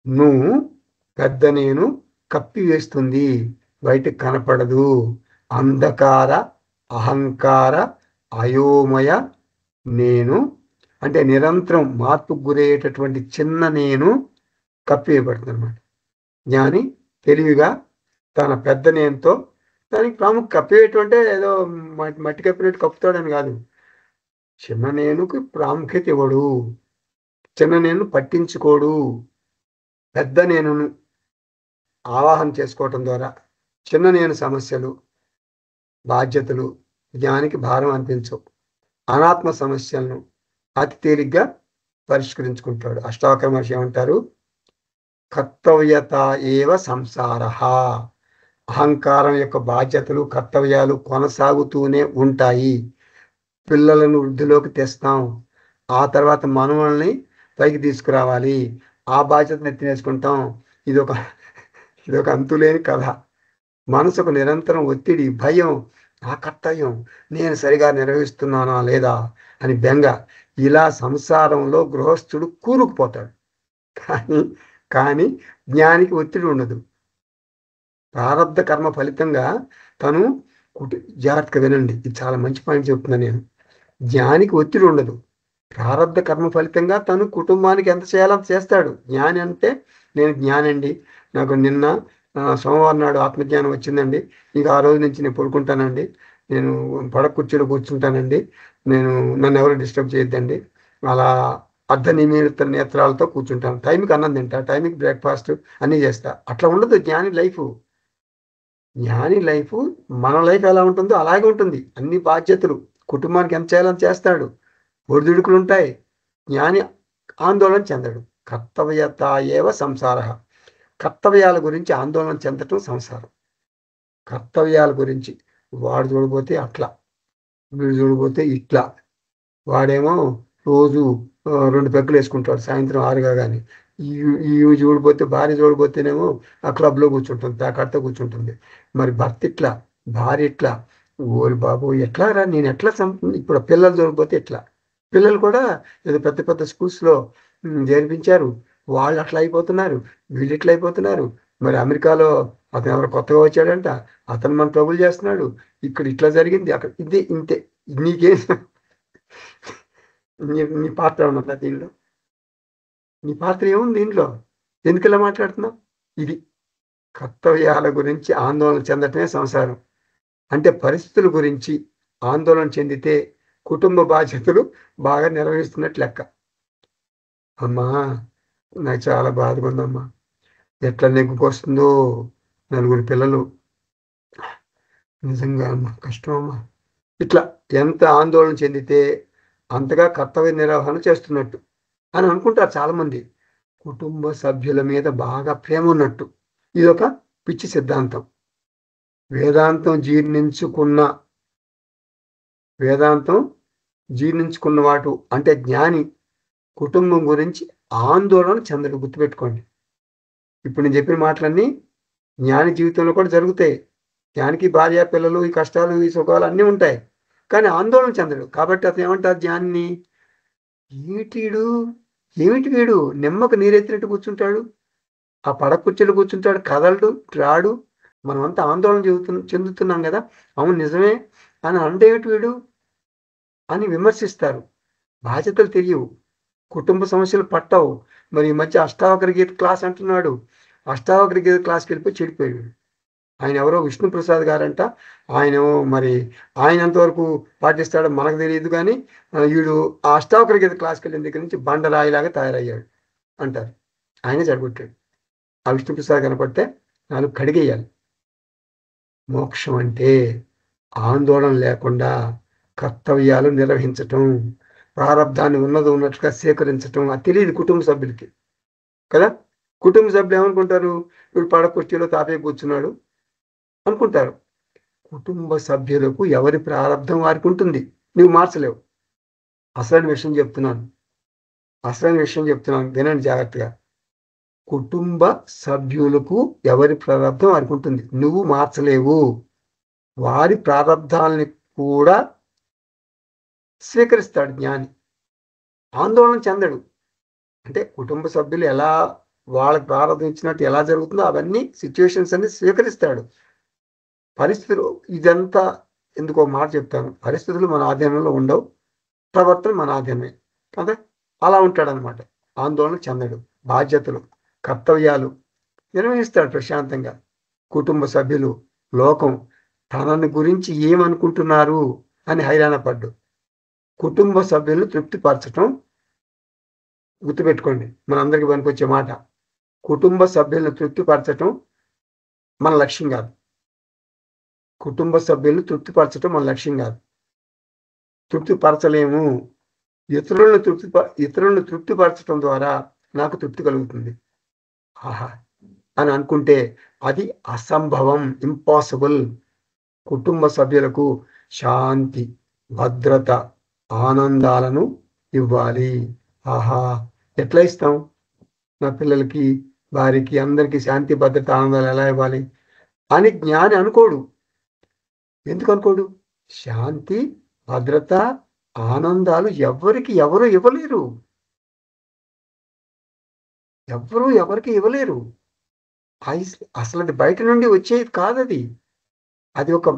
A: నువ్వు పెద్ద నేను కప్పివేస్తుంది, బయటకు కనపడదు. అంధకార అహంకార అయోమయ నేను అంటే నిరంతరం మార్పుకు గురయ్యేటటువంటి చిన్న నేను కప్పివేయబడుతుంది అనమాట. జ్ఞాని తెలివిగా తన పెద్ద నేనుతో, దానికి ప్రాముఖ్యం కప్పివేయటం అంటే ఏదో మట్టి కప్పినట్టు కప్పుతాడని కాదు. చిన్న నేనుకి ప్రాముఖ్యత ఇవ్వడు, చిన్న నేను పట్టించుకోడు. పెద్ద నేనును ఆవాహన చేసుకోవటం ద్వారా చిన్న నేను సమస్యలు బాధ్యతలు జ్ఞానికి భారం అనిపించవు. అనాత్మ సమస్యలను అతి తేలిగ్గా పరిష్కరించుకుంటాడు. అష్టావక్ర మహర్షి ఏమంటారు? కర్తవ్యత ఏవ సంసార. అహంకారం యొక్క బాధ్యతలు కర్తవ్యాలు కొనసాగుతూనే ఉంటాయి. పిల్లలను వృద్ధిలోకి తెస్తాం, ఆ తర్వాత మనవల్ని పైకి తీసుకురావాలి, ఆ బాధ్యతను ఎత్తినేసుకుంటాం. ఇదొక అంతులేని కథ. మనసుకు నిరంతరం ఒత్తిడి, భయం, ఆ కర్తవ్యం నేను సరిగా నిర్వహిస్తున్నానా లేదా అని బెంగ. ఇలా సంసారంలో గృహస్థుడు కూరుకుపోతాడు. కానీ జ్ఞానికి ఒత్తిడి ఉండదు. ప్రారబ్ధ కర్మ ఫలితంగా తను జాగ్రత్తగా వినండి, ఇది చాలా మంచి పాయింట్ చెప్తున్నా నేను. జ్ఞానికి ఒత్తిడి ఉండదు. ప్రారబ్ధ కర్మ ఫలితంగా తను కుటుంబానికి ఎంత చేయాలో అంత చేస్తాడు. జ్ఞాని అంటే నేను జ్ఞానండి, నాకు నిన్న సోమవారం నాడు ఆత్మజ్ఞానం వచ్చిందండి, ఇంకా ఆ రోజు నుంచి నేను పడుకుంటానండి, నేను పడక కుర్చీలో కూర్చుంటానండి, నన్ను ఎవరు డిస్టర్బ్ చేయొద్దండి, అలా అర్ధ నిమిత్త నేత్రాలతో కూర్చుంటాను, టైంకి అన్నం తింటా, టైంకి బ్రేక్ఫాస్ట్ అన్నీ చేస్తా. అట్లా ఉండదు జ్ఞాని లైఫ్. జ్ఞాని లైఫ్ మన లైఫ్ ఎలా ఉంటుందో అలాగే ఉంటుంది. అన్ని బాధ్యతలు కుటుంబానికి ఎంత చేయాలని చేస్తాడు, ఒడిదుడుకులు ఉంటాయి. జ్ఞాని ఆందోళన చెందడు. కర్తవ్యత ఏవ సంసార. కర్తవ్యాల గురించి ఆందోళన చెందటం సంసారం. కర్తవ్యాల గురించి వాడు చూడబోతే అట్లా, వీడు చూడబోతే ఇట్లా, వాడేమో రోజు 2 పెగ్గులు వేసుకుంటాడు సాయంత్రం 6 కాగానే, ఈ చూడబోతే భార్య చూడబోతేనేమో ఆ క్లబ్లో కూర్చుంటుంది, ప్యాకాడ్తో కూర్చుంటుంది. మరి భర్త ఇట్లా, భార్య ఇట్లా. ఓరి బాబు ఎట్లా రా, నేను ఎట్లా ఇప్పుడు పిల్లలు చూడబోతే ఎట్లా. పిల్లలు కూడా ఏదో పెద్ద పెద్ద స్కూల్స్లో చేర్పించారు, వాళ్ళు అట్లా అయిపోతున్నారు, వీళ్ళు ఇట్లా అయిపోతున్నారు. మరి అమెరికాలో అతను ఎవరు కొత్తగా వచ్చాడంట, అతను మన ట్రబుల్ చేస్తున్నాడు, ఇక్కడ ఇట్లా జరిగింది, అక్కడ ఇది ఇంతే. నీకేం నీ పాత్ర ఉన్నదా దీనిలో? నీ పాత్ర ఏముంది దీంట్లో? ఎందుకు ఇలా మాట్లాడుతున్నావు? ఇది కర్తవ్యాల గురించి ఆందోళన చెందటమే సంసారం. అంటే పరిస్థితుల గురించి ఆందోళన చెందితే కుటుంబ బాధ్యతలు బాగా నిర్వహిస్తున్నట్లు లెక్క. అమ్మా నాకు చాలా బాధగా ఉందమ్మా, ఎట్లా నెగ్గుకొస్తుందో 4 పిల్లలు, నిజంగా అమ్మా కష్టం అమ్మా. ఇట్లా ఎంత ఆందోళన చెందితే అంతగా కర్తవ్య నిర్వహణ చేస్తున్నట్టు అని అనుకుంటారు చాలామంది. కుటుంబ సభ్యుల మీద బాగా ప్రేమ ఉన్నట్టు. ఇదొక పిచ్చి సిద్ధాంతం. వేదాంతం జీర్ణించుకున్న వాటు అంటే జ్ఞాని కుటుంబం గురించి ఆందోళన చెందడు. గుర్తుపెట్టుకోండి, ఇప్పుడు నేను చెప్పిన మాటలన్నీ జ్ఞాని జీవితంలో కూడా జరుగుతాయి. జ్ఞానికి భార్య పిల్లలు, ఈ కష్టాలు, ఈ సుఖాలు అన్నీ ఉంటాయి, కానీ ఆందోళన చెందడు. కాబట్టి అతను ఏమంటారు జ్ఞానిని? ఏమిటి వీడు నిమ్మకు నీరెత్తినట్టు కూర్చుంటాడు, ఆ పడక కుర్చీలో కూర్చుంటాడు, కదలడు రాడు. మనమంతా ఆందోళన చెందుతున్నాం కదా, అవును నిజమే అని అంటే ఏమిటి వీడు అని విమర్శిస్తారు. బాధ్యతలు తెలియవు, కుటుంబ సమస్యలు పట్టవు. మరి ఈ మధ్య అష్టావక్ర గీత క్లాస్ అంటున్నాడు, అష్టావక్ర గీత క్లాస్కి వెళ్ళిపోయి చెడిపోయాడు. ఆయన ఎవరో విష్ణుప్రసాద్ గారంట. ఆయన మరి ఆయన ఎంతవరకు పాటిస్తాడో మనకు తెలియదు, కానీ వీడు ఆ అష్టావకర గీత క్లాస్కి వెళ్ళిన దగ్గర నుంచి బండరాయిలాగా తయారయ్యాడు అంటారు. ఆయనే జరగొట్టాడు. ఆ విష్ణుప్రసాద్ కనపడితే నాలుగు కడిగేయాలి. మోక్షం అంటే ఆందోళన లేకుండా కర్తవ్యాలు నిర్వహించటం, ప్రారంధాన్ని ఉన్నట్టుగా సేకరించటం. అది తెలియదు కుటుంబ సభ్యులకి కదా. కుటుంబ సభ్యులు ఏమనుకుంటారు, వీడు పడకుర్చీలో తాపే కూర్చున్నాడు అనుకుంటారు. కుటుంబ సభ్యులకు ఎవరి ప్రారంధం వారికి ఉంటుంది, నువ్వు మార్చలేవు. అసలైన విషయం చెప్తున్నాను, వినండి జాగ్రత్తగా. కుటుంబ సభ్యులకు ఎవరి ప్రారంధం వారికి ఉంటుంది, నువ్వు మార్చలేవు. వారి ప్రారంధాలని కూడా స్వీకరిస్తాడు జ్ఞాని. ఆందోళన చెందడు. అంటే కుటుంబ సభ్యులు ఎలా వాళ్ళకి ప్రారంభం ఇచ్చినట్టు ఎలా జరుగుతుందో అవన్నీ సిచ్యువేషన్స్ అన్ని స్వీకరిస్తాడు. పరిస్థితులు ఇదంతా ఎందుకో మాట చెప్తాను, పరిస్థితులు మన ఆధీనంలో ఉండవు, ప్రవర్తన మన ఆధీనమే కదా. అలా ఉంటాడనమాట. ఆందోళన చెందడు. బాధ్యతలు, కర్తవ్యాలు నిర్వహిస్తాడు ప్రశాంతంగా. కుటుంబ సభ్యులు, లోకం తనని గురించి ఏమనుకుంటున్నారు అని హైరాణ పడ్డు. కుటుంబ సభ్యులను తృప్తిపరచటం గుర్తుపెట్టుకోండి, మనందరికీ పనికొచ్చే మాట. కుటుంబ సభ్యులను తృప్తిపరచటం మన లక్ష్యం కాదు. కుటుంబ సభ్యులను తృప్తిపరచటం మన లక్ష్యం కాదు. తృప్తిపరచలేము. ఇతరులను తృప్తిపరచటం ద్వారా నాకు తృప్తి కలుగుతుంది ఆహా అని అనుకుంటే అది అసంభవం, ఇంపాసిబుల్. కుటుంబ సభ్యులకు శాంతి, భద్రత, ఆనందాలను ఇవ్వాలి. ఆహా ఎట్లా ఇస్తాం? నా పిల్లలకి, వారికి, అందరికీ శాంతి, భద్రత, ఆనందాలు ఎలా ఇవ్వాలి అని జ్ఞాని అనుకోడు. ఎందుకు అనుకోడు? శాంతి, భద్రత, ఆనందాలు ఎవరికి ఎవరు ఇవ్వలేరు. ఎవరికి ఇవ్వలేరు. అసలు అది బయట నుండి వచ్చేది కాదది. అది ఒక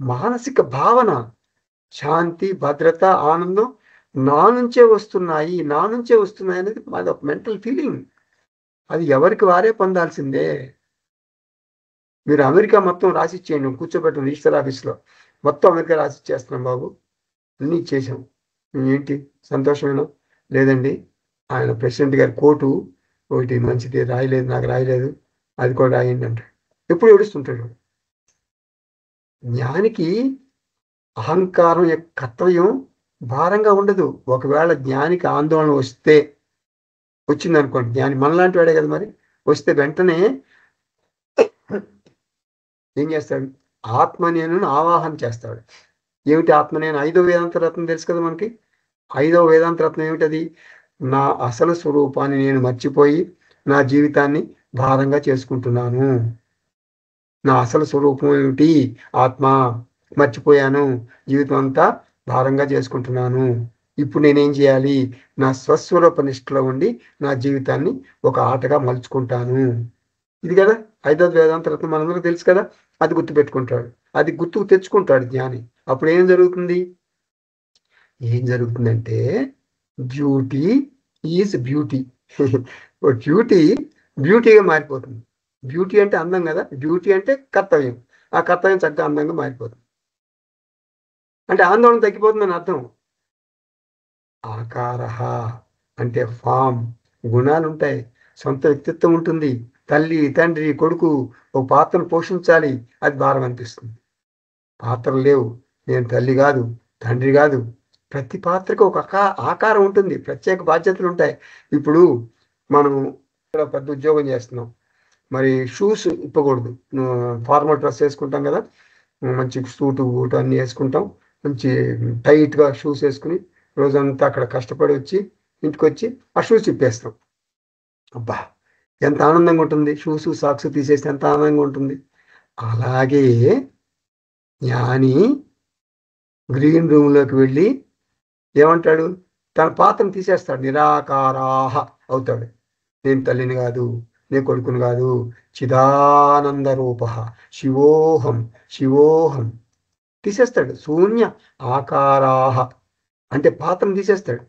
A: మానసిక భావన. శాంతి, భద్రత, ఆనందం నా నుంచే వస్తున్నాయి అనేది అది ఒక మెంటల్ ఫీలింగ్. అది ఎవరికి వారే పొందాల్సిందే. మీరు అమెరికా మొత్తం రాసిచ్చేయండి, కూర్చోబెట్టిన రిజిస్టర్ ఆఫీస్లో మొత్తం అమెరికా రాసిచ్చేస్తున్నాం బాబు, అన్నీ ఇచ్చేసాం, ఏంటి సంతోషమేనా? లేదండి, ఆయన ప్రెసిడెంట్ గారి కోటు ఒకటి మంచిది రాయలేదు, నాకు రాయలేదు, అది కూడా రాయండి అంటే ఎప్పుడు ఏడుస్తుంటాడు. జ్ఞానికి అహంకారం యొక్క కర్తవ్యం భారంగా ఉండదు. ఒకవేళ జ్ఞానికి ఆందోళన వచ్చిందనుకోండి, జ్ఞాని మనలాంటి వాడే కదా, మరి వస్తే వెంటనే ఏం చేస్తాడు? ఆత్మనేను ఆవాహన చేస్తాడు. ఏమిటి ఆత్మనేను? 5వ వేదాంత రత్నం తెలుసు కదా మనకి. 5వ వేదాంత రత్నం ఏమిటది? నా అసలు స్వరూపాన్ని నేను మర్చిపోయి నా జీవితాన్ని భారంగా చేసుకుంటున్నాను. నా అసలు స్వరూపం ఏమిటి? ఆత్మ. మర్చిపోయాను, జీవితం అంతా భారంగా చేసుకుంటున్నాను. ఇప్పుడు నేనేం చేయాలి? నా స్వస్వరూప నిష్ఠలో ఉండి నా జీవితాన్ని ఒక ఆటగా మలుచుకుంటాను. ఇది కదా 5వ వేదాంత రత్నం, మనందరికీ తెలుసు కదా. అది గుర్తుపెట్టుకుంటాడు, అది గుర్తుకు తెచ్చుకుంటాడు జ్ఞాని. అప్పుడు ఏం జరుగుతుందంటే డ్యూటీ ఈజ్ బ్యూటీ. డ్యూటీ బ్యూటీగా మారిపోతుంది. బ్యూటీ అంటే అందం కదా, డ్యూటీ అంటే కర్తవ్యం. ఆ కర్తవ్యం చక్కగా అందంగా మారిపోతుంది. అంటే ఆందోళన తగ్గిపోతుందని అర్థం. ఆకార అంటే ఫామ్, గుణాలు ఉంటాయి, సొంత వ్యక్తిత్వం ఉంటుంది. తల్లి, తండ్రి, కొడుకు ఒక పాత్రను పోషించాలి, అది భారం అనిపిస్తుంది. పాత్రలు లేవు, నేను తల్లి కాదు, తండ్రి కాదు. ప్రతి పాత్రకు ఒక ఆకారం ఉంటుంది, ప్రత్యేక బాధ్యతలు ఉంటాయి. ఇప్పుడు మనం పెద్ద ఉద్యోగం చేస్తున్నాం, మరి షూస్ ఇప్పకూడదు, ఫార్మల్ డ్రెస్ వేసుకుంటాం కదా, మంచి సూటు బూటు అన్నీ వేసుకుంటాం, మంచి టైట్గా షూస్ వేసుకుని రోజంతా అక్కడ కష్టపడి వచ్చి ఇంటికి వచ్చి ఆ షూస్ ఇప్పేస్తాం. అబ్బా ఎంత ఆనందంగా ఉంటుంది, షూస్ సాక్స్ తీసేస్తే ఎంత ఆనందంగా ఉంటుంది. అలాగే జ్ఞాని గ్రీన్ రూమ్లోకి వెళ్ళి ఏమంటాడు? తన పాత్రను తీసేస్తాడు, నిరాకారాహ అవుతాడు. నేను తల్లిని కాదు, నేను కొడుకుని కాదు, చిదానంద రూప శివోహం తీసేస్తాడు. శూన్య ఆకారాహ అంటే పాత్రను తీసేస్తాడు.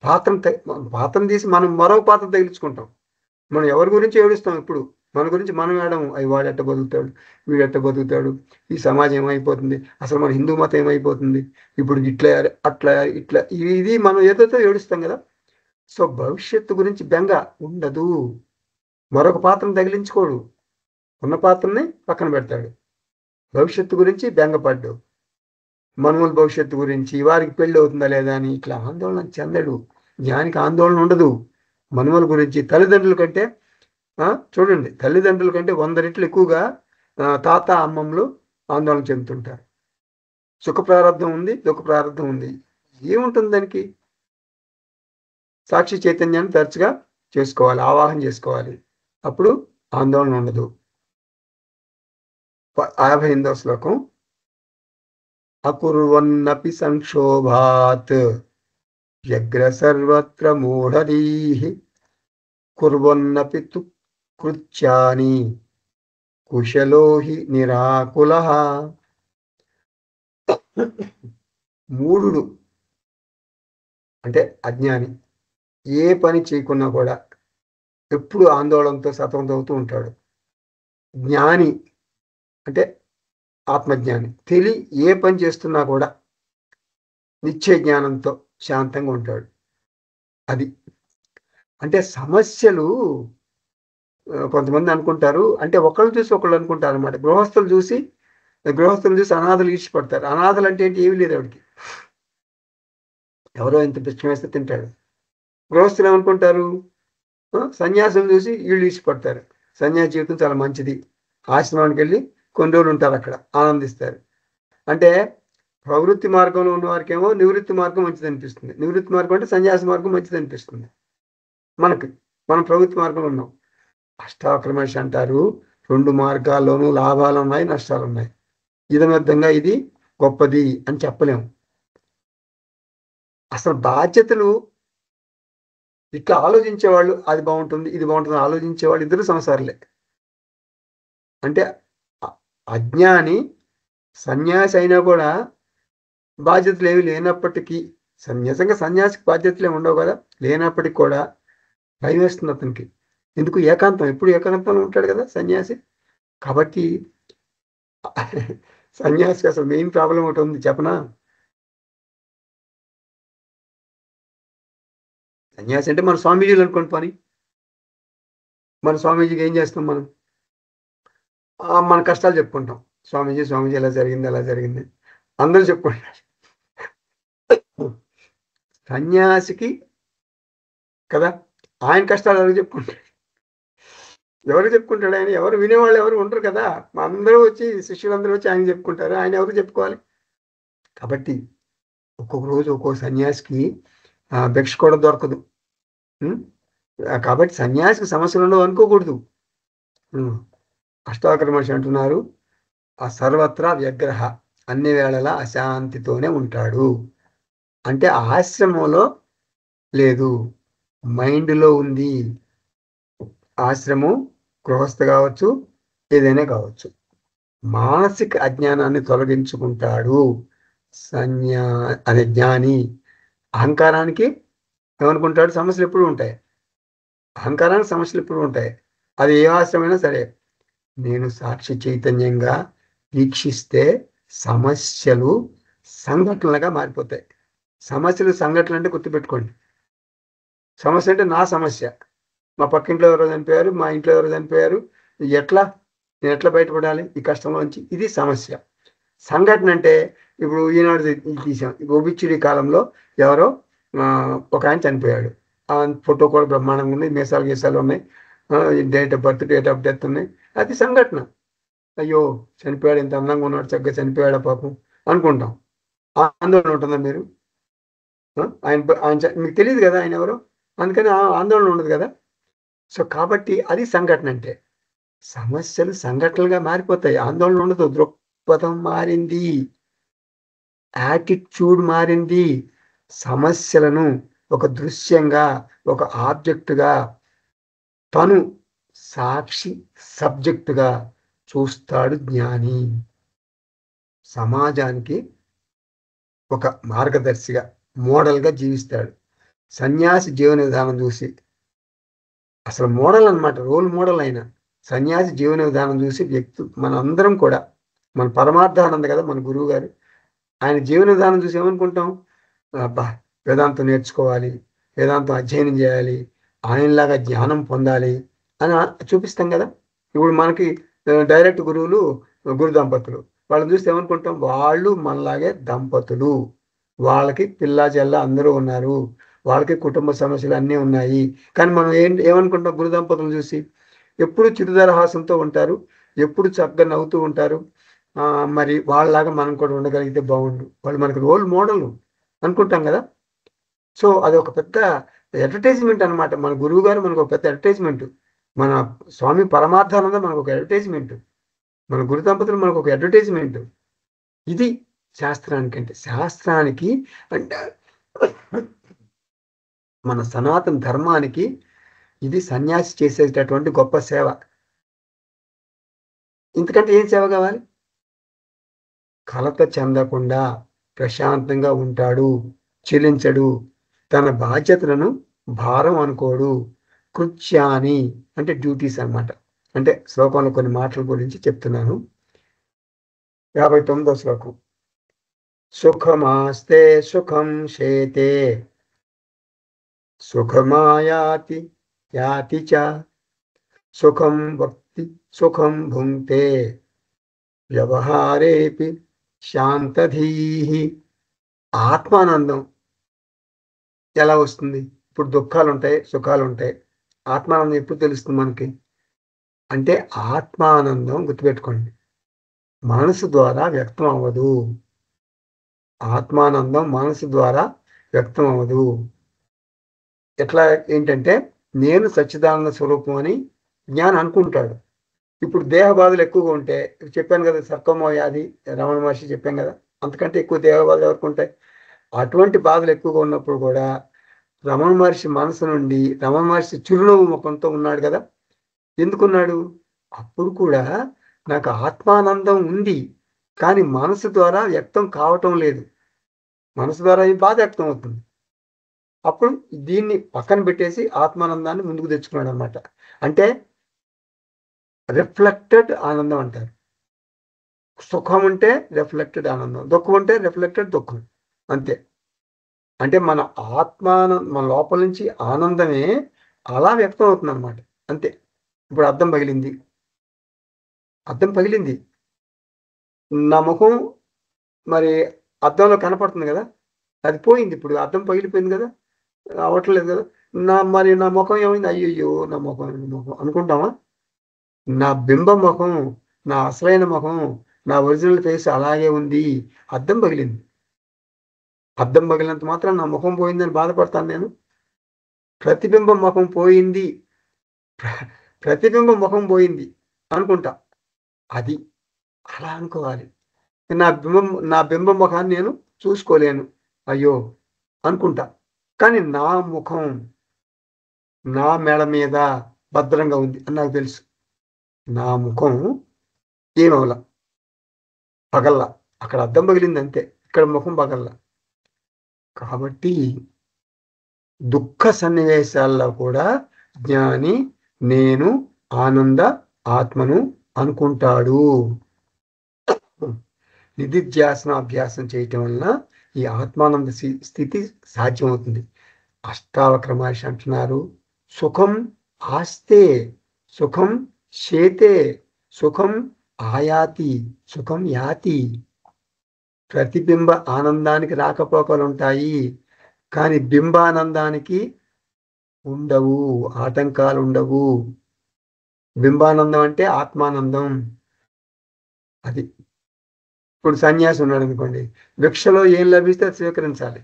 A: పాత్రను తీసి మనం మరో పాత్ర తగిలించుకుంటాం. మనం ఎవరి గురించి ఏడుస్తాం? ఇప్పుడు మన గురించి మనం వేయడం, అవి వాడు ఎట్ట బతుకుతాడు, వీడు ఎట్ట బతుకుతాడు, ఈ సమాజం ఏమైపోతుంది, అసలు మన హిందూ మతం ఏమైపోతుంది, ఇప్పుడు ఇట్లా అట్లా ఇట్లా, ఇది మనం ఏదైతే ఏడుస్తాం కదా. సో భవిష్యత్తు గురించి బెంగ ఉండదు. మరొక పాత్రను తగిలించుకోడు, ఉన్న పాత్రని పక్కన పెడతాడు. భవిష్యత్తు గురించి బెంగపడ్డు, మనుమల భవిష్యత్తు గురించి, వారికి పెళ్ళి అవుతుందా లేదా అని ఇట్లా ఆందోళన చెందడు. జ్ఞానికి ఆందోళన ఉండదు. మనుమల గురించి తల్లిదండ్రుల కంటే చూడండి, తల్లిదండ్రుల కంటే 100 రెట్లు ఎక్కువగా తాత అమ్మమ్మలు ఆందోళన చెందుతుంటారు. సుఖ ప్రారంధం ఉంది, దుఃఖ ప్రారంధం ఉంది, ఏముంటుంది దానికి? సాక్షి చైతన్యాన్ని తరచుగా చేసుకోవాలి, ఆవాహన చేసుకోవాలి, అప్పుడు ఆందోళన ఉండదు. 58వ శ్లోకం. అకుర్వన్నపి సంక్షోభాత్ వ్యగ్ర సర్వత్ర మూఢధీః కుర్వన్నపి తు కృత్యాని కుశలో హి నిరాకులః. మూఢుడు అంటే అజ్ఞాని, ఏ పని చేయకున్నా కూడా ఎప్పుడు ఆందోళనతో సతమతమవుతూ ఉంటాడు. జ్ఞాని అంటే ఆత్మజ్ఞాని, ఏ పని చేస్తున్నా కూడా నిశ్చయ జ్ఞానంతో శాంతంగా ఉంటాడు. అది అంటే సమస్యలు కొంతమంది అనుకుంటారు, అంటే ఒకళ్ళు చూసి ఒకళ్ళు అనుకుంటారు అనమాట. గృహస్థులు చూసి అనాథలు ఈడ్చిపడతారు. అనాథలు అంటే ఏంటి? ఏమీ లేదు ఆవిడికి, ఎవరో ఇంత పిచ్చం వేస్తే తింటాడు. గృహస్థులు ఏమనుకుంటారు? సన్యాసం చూసి వీళ్ళు ఈడ్చిపడతారు. సన్యాసి జీవితం చాలా మంచిది, ఆశ్రమానికి వెళ్ళి కొన్ని రోజులు ఉంటారు, అక్కడ ఆనందిస్తారు. అంటే ప్రవృత్తి మార్గంలో ఉన్న వారికేమో నివృత్తి మార్గం మంచిది అనిపిస్తుంది. నివృత్తి మార్గం అంటే సన్యాస మార్గం మంచిది అనిపిస్తుంది. మనం ప్రవృత్తి మార్గంలో ఉన్నాం. అష్టావక్ర మహర్షి అంటారు, 2 మార్గాల్లోనూ లాభాలు ఉన్నాయి, నష్టాలు ఉన్నాయి. ఇదమిద్దంగా ఇది గొప్పది అని చెప్పలేము. అసలు బాధ్యతలు ఇట్లా ఆలోచించేవాళ్ళు అది బాగుంటుంది, ఇది బాగుంటుంది ఆలోచించేవాళ్ళు ఇద్దరు సంసారులే. అంటే అజ్ఞాని సన్యాసి అయినా కూడా బాధ్యతలు ఏవి లేనప్పటికీ, సన్యాసికి బాధ్యతలు ఏమి ఉండవు కదా, లేనప్పటికీ కూడా భయం వేస్తుంది అతనికి. ఎందుకు? ఏకాంతం, ఎప్పుడు ఏకాంతంలో ఉంటాడు కదా సన్యాసి. కాబట్టి సన్యాసికి అసలు మెయిన్ ప్రాబ్లం ఒకటి ఉంది చెప్పనా. సన్యాసి అంటే మన స్వామీజీలు అనుకోండి పని. మన స్వామీజీకి ఏం చేస్తాం మనం? మన కష్టాలు చెప్పుకుంటాం. స్వామీజీ ఎలా జరిగింది అందరూ చెప్పుకుంటారు. సన్యాసికి కదా ఆయన కష్టాలు ఎవరు చెప్పుకుంటాడు? ఆయన? ఎవరు వినేవాళ్ళు ఎవరు ఉండరు కదా. అందరూ వచ్చి, శిష్యులందరూ వచ్చి ఆయన చెప్పుకుంటారు, ఆయన ఎవరు చెప్పుకోవాలి? కాబట్టి ఒక్కొక్క రోజు ఒక్కొక్క సన్యాసికి భిక్ష కూడా దొరకదు. కాబట్టి సన్యాసికి సమస్యలు ఉండవు అనుకోకూడదు. అష్టావక్ర మహర్షి అంటున్నారు, ఆ సర్వత్రా వ్యగ్రహ, అన్ని వేళలా అశాంతితోనే ఉంటాడు. అంటే ఆశ్రమంలో లేదు, మైండ్లో ఉంది. ఆశ్రమం గృహస్థ కావచ్చు, ఏదైనా కావచ్చు. మానసిక అజ్ఞానాన్ని తొలగించుకుంటాడు అనే జ్ఞాని. అహంకారానికి ఏమనుకుంటాడు? సమస్యలు ఎప్పుడు ఉంటాయి. అహంకారానికి సమస్యలు ఎప్పుడు ఉంటాయి. అది ఏ ఆశ్రమైనా సరే, నేను సాక్షి చైతన్యంగా వీక్షిస్తే సమస్యలు సంఘటనలుగా మారిపోతాయి. సమస్యలు సంఘటనలు అంటే గుర్తుపెట్టుకోండి. సమస్య అంటే నా సమస్య, మా పక్కింట్లో ఎవరో చనిపోయారు, మా ఇంట్లో ఎవరో చనిపోయారు, నేను ఎట్లా బయటపడాలి ఈ కష్టంలోంచి, ఇది సమస్య. సంఘటన అంటే ఇప్పుడు ఈనాడు తీసాం, ఒబిచ్యురీ కాలంలో ఎవరో ఒక ఆయన చనిపోయాడు, ఆ ఫోటో కూడా బ్రహ్మాండంగా ఉంది, గీసాలు ఉన్నాయి, date of birth, date of death ఉన్నాయి, అది సంఘటన. అయ్యో చనిపోయాడు, ఇంత అందంగా ఉన్నాడు, చక్కగా చనిపోయాడా పాపం అనుకుంటాం. ఆందోళన ఉంటుందా మీరు? ఆయన మీకు తెలియదు కదా ఆయన ఎవరో, అందుకని ఆందోళన ఉండదు కదా. సో కాబట్టి అది సంఘటన. అంటే సమస్యలు సంఘటనలుగా మారిపోతాయి, ఆందోళన ఉండదు. దృక్పథం మారింది, యాటిట్యూడ్ మారింది. సమస్యలను ఒక దృశ్యంగా, ఒక ఆబ్జెక్టుగా, తను సాక్షి సబ్జెక్టుగా చూస్తాడు జ్ఞాని. సమాజానికి ఒక మార్గదర్శిగా, మోడల్గా జీవిస్తాడు. సన్యాసి జీవన విధానం చూసి అసలు మోడల్ అన్నమాట, రోల్ మోడల్ అయిన సన్యాసి జీవన విధానం చూసి మనందరం కూడా, మన పరమార్థానంద కదా మన గురువు గారు, ఆయన జీవన విధానం చూసి ఏమనుకుంటాం, అబ్బా వేదాంతం నేర్చుకోవాలి, వేదాంతం అధ్యయనం చేయాలి, ఆయనలాగా జ్ఞానం పొందాలి అని చూపిస్తాం కదా. ఇప్పుడు మనకి డైరెక్ట్ గురువులు గురు దంపతులు, వాళ్ళని చూస్తే ఏమనుకుంటాం, వాళ్ళు మనలాగే దంపతులు, వాళ్ళకి పిల్ల చెల్ల అందరూ ఉన్నారు, వాళ్ళకి కుటుంబ సమస్యలు అన్నీ ఉన్నాయి. కానీ మనం ఏమనుకుంటాం గురు దంపతులను చూసి, ఎప్పుడు చిరుదరహాసంతో ఉంటారు, ఎప్పుడు చక్కగా నవ్వుతూ ఉంటారు. మరి వాళ్ళలాగా మనం కూడా ఉండగలిగితే బాగుండు, వాళ్ళు మనకు రోల్ మోడల్ అనుకుంటాం కదా. సో అది ఒక పెద్ద అడ్వర్టైజ్మెంట్ అనమాట. మన గురువు గారు మనకు ఒక పెద్ద అడ్వర్టైజ్మెంట్, మన స్వామి పరమార్థానంద మనకు ఒక అడ్వర్టైజ్మెంట్, మన గురు దంపతులు మనకు ఒక అడ్వర్టైజ్మెంట్. ఇది శాస్త్రానికి శాస్త్రానికి అంటే మన సనాతన ధర్మానికి ఇది సన్యాసి చేసేటటువంటి గొప్ప సేవ. ఇంతకంటే ఏం సేవ కావాలి? కలత చెందకుండా ప్రశాంతంగా ఉంటాడు, చెలించడు, తన బాధ్యతలను భారం అనుకోడు. కృత్యాని అంటే డ్యూటీస్ అన్నమాట. అంటే శ్లోకంలో కొన్ని మాటల గురించి చెప్తున్నాను. 59వ శ్లోకం. సుఖమాస్తే సుఖం శేతే సుఖమాయాతి యాతి చ సుఖం భక్తి సుఖం భుంక్తే వ్యవహారేపి శాంతధీహి. ఆత్మానందం ఎలా వస్తుంది? ఇప్పుడు దుఃఖాలు ఉంటాయి, సుఖాలు ఉంటాయి. ఆత్మానందం ఎప్పుడు తెలుస్తుంది మనకి అంటే, ఆత్మానందం గుర్తుపెట్టుకోండి, మనసు ద్వారా వ్యక్తం అవ్వదు. ఆత్మానందం మనసు ద్వారా వ్యక్తం అవ్వదు. ఎట్లా ఏంటంటే, నేను సచ్చిదానంద స్వరూపం అని జ్ఞానం అనుకుంటాడు. ఇప్పుడు దేహ బాధలు ఎక్కువగా ఉంటే, చెప్పాను కదా సర్కమో వ్యాధి, రమణ మహర్షి చెప్పాం కదా, అంతకంటే ఎక్కువ దేహ బాధలు ఎవరికి ఉంటాయి. అటువంటి బాధలు ఎక్కువగా ఉన్నప్పుడు కూడా రమణ మహర్షి మనసు నుండి, రమణ మహర్షి చిరునవ్వు ముఖంతో ఉన్నాడు కదా. ఎందుకున్నాడు? అప్పుడు కూడా నాకు ఆత్మానందం ఉంది, కానీ మనసు ద్వారా వ్యక్తం కావటం లేదు. మనసు ద్వారా ఈ బాధ వ్యక్తం అవుతుంది. అప్పుడు దీన్ని పక్కన పెట్టేసి ఆత్మానందాన్ని ముందుకు తెచ్చుకున్నాడు అనమాట. అంటే రిఫ్లెక్టెడ్ ఆనందం అంటారు. సుఖం ఉంటే రిఫ్లెక్టెడ్ ఆనందం, దుఃఖం ఉంటే రిఫ్లెక్టెడ్ దుఃఖం, అంతే. అంటే మన మన లోపల నుంచి ఆనందమే అలా వ్యక్తం అవుతుంది అనమాట, అంతే. ఇప్పుడు అద్దం పగిలింది, నా ముఖం మరి అద్దంలో కనపడుతుంది కదా, అది పోయింది. ఇప్పుడు అద్దం పగిలిపోయింది కదా, అవ్వట్లేదు కదా. నా ముఖం ఏమైంది? అయ్యయ్యో నా ముఖం అనుకుంటామా? నా బింబ ముఖం, నా అసలైన ముఖం, నా ఒరిజినల్ ఫేస్ అలాగే ఉంది. అద్దం పగిలింది. అద్దం పగిలినంత మాత్రం నా ముఖం పోయిందని బాధపడతాను నేను? ప్రతిబింబం ముఖం పోయింది, ప్రతిబింబం ముఖం పోయింది అనుకుంటా. అది అలా అనుకోవాలి. నా బింబ ముఖాన్ని నేను చూసుకోలేను, అయ్యో అనుకుంటా. కానీ నా ముఖం నా మెడ మీద భద్రంగా ఉంది అని నాకు తెలుసు. నా ముఖం ఏమవల, పగల్లా. అక్కడ అద్దం పగిలింది అంతే, ఇక్కడ ముఖం పగల్లా. కాబట్టి దుఃఖ సన్నివేశాల్లో కూడా జ్ఞాని నేను ఆనంద ఆత్మను అనుకుంటాడు. నిధిధ్యాసన అభ్యాసం చేయటం వలన ఈ ఆత్మానంద స్థితి సాధ్యమవుతుంది. అష్టావక్ర మహర్షి అంటున్నారు, సుఖం ఆస్తే సుఖం శేతే సుఖం ఆయాతి సుఖం యాతి. ప్రతిబింబ ఆనందానికి రాకపోకలు ఉంటాయి, కానీ బింబానందానికి ఉండవు, ఆటంకాలు ఉండవు. బింబానందం అంటే ఆత్మానందం. అది ఇప్పుడు సన్యాసి ఉన్నాడు అనుకోండి, భిక్షలో ఏం లభిస్తే అది స్వీకరించాలి.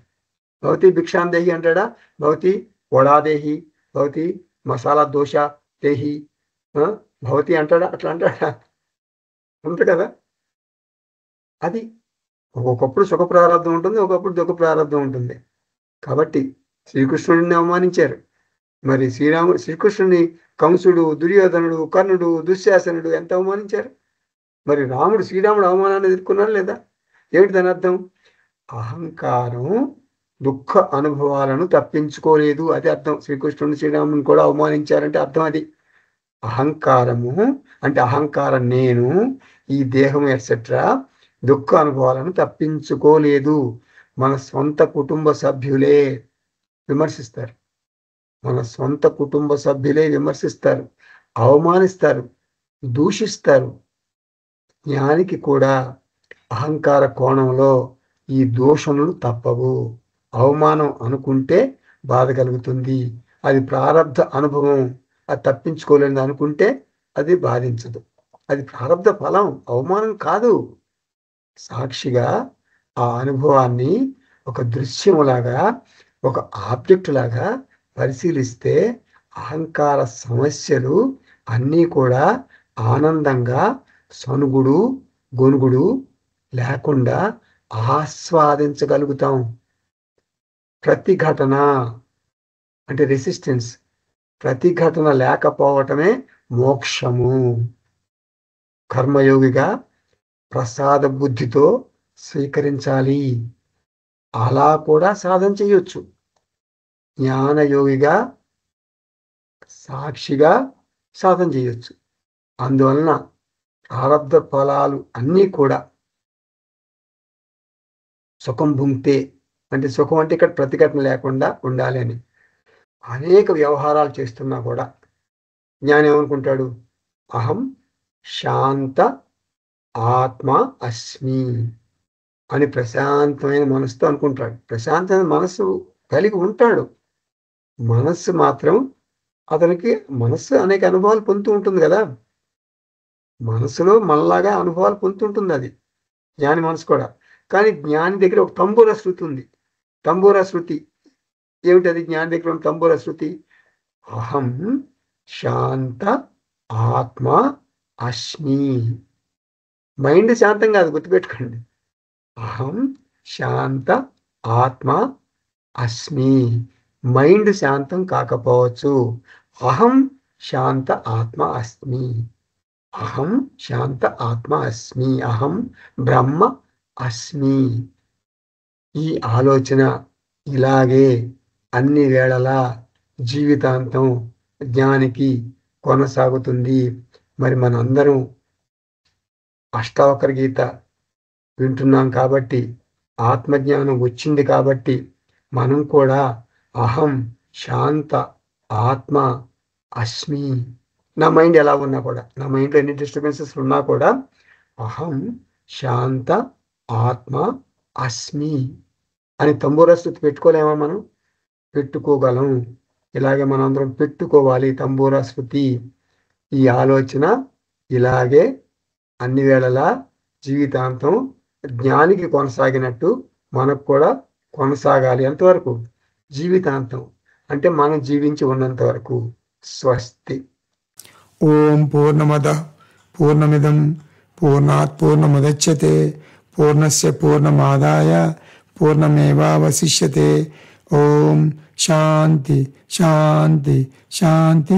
A: భవతి భిక్షాందేహి అంటాడా? భవతి వడాదేహి, భవతి మసాలా దోశ దేహి, భవతి అంటాడా? అట్లా అంటాడా? ఉంటుంది కదా. అది ఒకప్పుడు సుఖ ప్రారంభం ఉంటుంది, ఒకప్పుడు దుఃఖ ప్రారంభం ఉంటుంది. కాబట్టి శ్రీకృష్ణుడిని అవమానించారు. మరి శ్రీకృష్ణుని కంసుడు, దుర్యోధనుడు, కర్ణుడు, దుశ్శాసనుడు ఎంత అవమానించారు. మరి శ్రీరాముడు అవమానాన్ని ఎదుర్కొన్నాడు లేదా? ఏమిటి దాని అర్థం? అహంకారం దుఃఖ అనుభవాలను తప్పించుకోలేదు, అది అర్థం. శ్రీకృష్ణుని శ్రీరాముని కూడా అవమానించారంటే అర్థం అది. అహంకారము అంటే అహంకారం నేను, ఈ దేహం ఎట్సెట్రా దుఃఖ అనుభవాలను తప్పించుకోలేదు. మన సొంత కుటుంబ సభ్యులే విమర్శిస్తారు, మన సొంత కుటుంబ సభ్యులే విమర్శిస్తారు, అవమానిస్తారు, దూషిస్తారు. జ్ఞానికి కూడా అహంకార కోణంలో ఈ దూషణలు తప్పవు. అవమానం అనుకుంటే బాధ కలుగుతుంది, అది ప్రారబ్ధ అనుభవం, అది తప్పించుకోలేనిది అనుకుంటే అది బాధించదు. అది ప్రారబ్ధ ఫలం, అవమానం కాదు. సాక్షిగా ఆ అనుభవాన్ని ఒక దృశ్యములాగా, ఒక ఆబ్జెక్ట్ లాగా పరిశీలిస్తే అహంకార సమస్యలు అన్నీ కూడా ఆనందంగా సనుగుడు గొనుగుడు లేకుండా ఆస్వాదించగలుగుతాం. ప్రతిఘటన అంటే రెసిస్టెన్స్, ప్రతిఘటన లేకపోవటమే మోక్షము. కర్మయోగిగా ప్రసాద బుద్ధితో స్వీకరించాలి, అలా కూడా సాధన చేయొచ్చు. జ్ఞానయోగిగా సాక్షిగా సాధన చేయొచ్చు. అందువలన ప్రారబ్ధ ఫలాలు అన్నీ కూడా సుఖం భుంక్తే అంటే సుఖం అంటే ఇక్కడ ప్రతిఘటన లేకుండా ఉండాలి అని అనేక వ్యవహారాలు చేస్తున్నా కూడా జ్ఞానం ఏమనుకుంటాడు? అహం శాంత ఆత్మ అస్మి అని ప్రశాంతమైన మనసుతో అనుకుంటాడు. ప్రశాంతమైన మనసు కలిగి ఉంటాడు. మనస్సు మాత్రం అతనికి మనస్సు అనేక అనుభవాలు పొందుతూ ఉంటుంది కదా, మనసులో మనలాగా అనుభవాలు పొందుతుంటుంది అది జ్ఞాని మనసు కూడా. కానీ జ్ఞాని దగ్గర ఒక తంబూర శృతి ఉంది. తంబూర శృతి ఏమిటది? జ్ఞాని దగ్గర ఉన్న తంబూర శృతి అహం శాంత ఆత్మ అస్మి. మైండ్ శాంతం కాదు, గుర్తుపెట్టుకోండి. అహం శాంత ఆత్మ అస్మి. మైండ్ శాంతం కాకపోవచ్చు. అహం శాంత ఆత్మ అస్మి. అహం శాంత ఆత్మ అస్మి. అహం బ్రహ్మ అస్మి. ఈ ఆలోచన ఇలాగే అన్ని వేళలా జీవితాంతం జ్ఞానికి కొనసాగుతుంది. మరి మనందరం అష్టావకర గీత వింటున్నాం కాబట్టి, ఆత్మజ్ఞానం వచ్చింది కాబట్టి మనం కూడా అహం శాంత ఆత్మ అస్మి. నా మైండ్ ఎలా ఉన్నా కూడా, నా మైండ్లో ఎన్ని డిస్టర్బెన్సెస్ ఉన్నా కూడా అహం శాంత ఆత్మ అస్మి అని తంబూర స్థుతి పెట్టుకోలేమా? మనం పెట్టుకోగలం. ఇలాగే మనం అందరం పెట్టుకోవాలి తంబూర శృతి. ఈ ఆలోచన ఇలాగే అన్ని వేళలా జీవితాంతం జ్ఞానికి కొనసాగినట్టు మనకు కూడా కొనసాగాలి. ఎంతవరకు? జీవితాంతం అంటే మనం జీవించి ఉన్నంత వరకు. స్వస్తి.
B: ఓం పూర్ణమదః పూర్ణమిదం పూర్ణాత్ పూర్ణముదచ్యతే పూర్ణస్య పూర్ణమాదాయ పూర్ణమేవావశిష్యతే. ఓం శాంతి శాంతి శాంతి.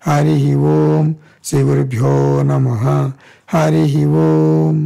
B: హరి ఓం. శ్రీ గురుభ్యో నమః. హరి ఓం.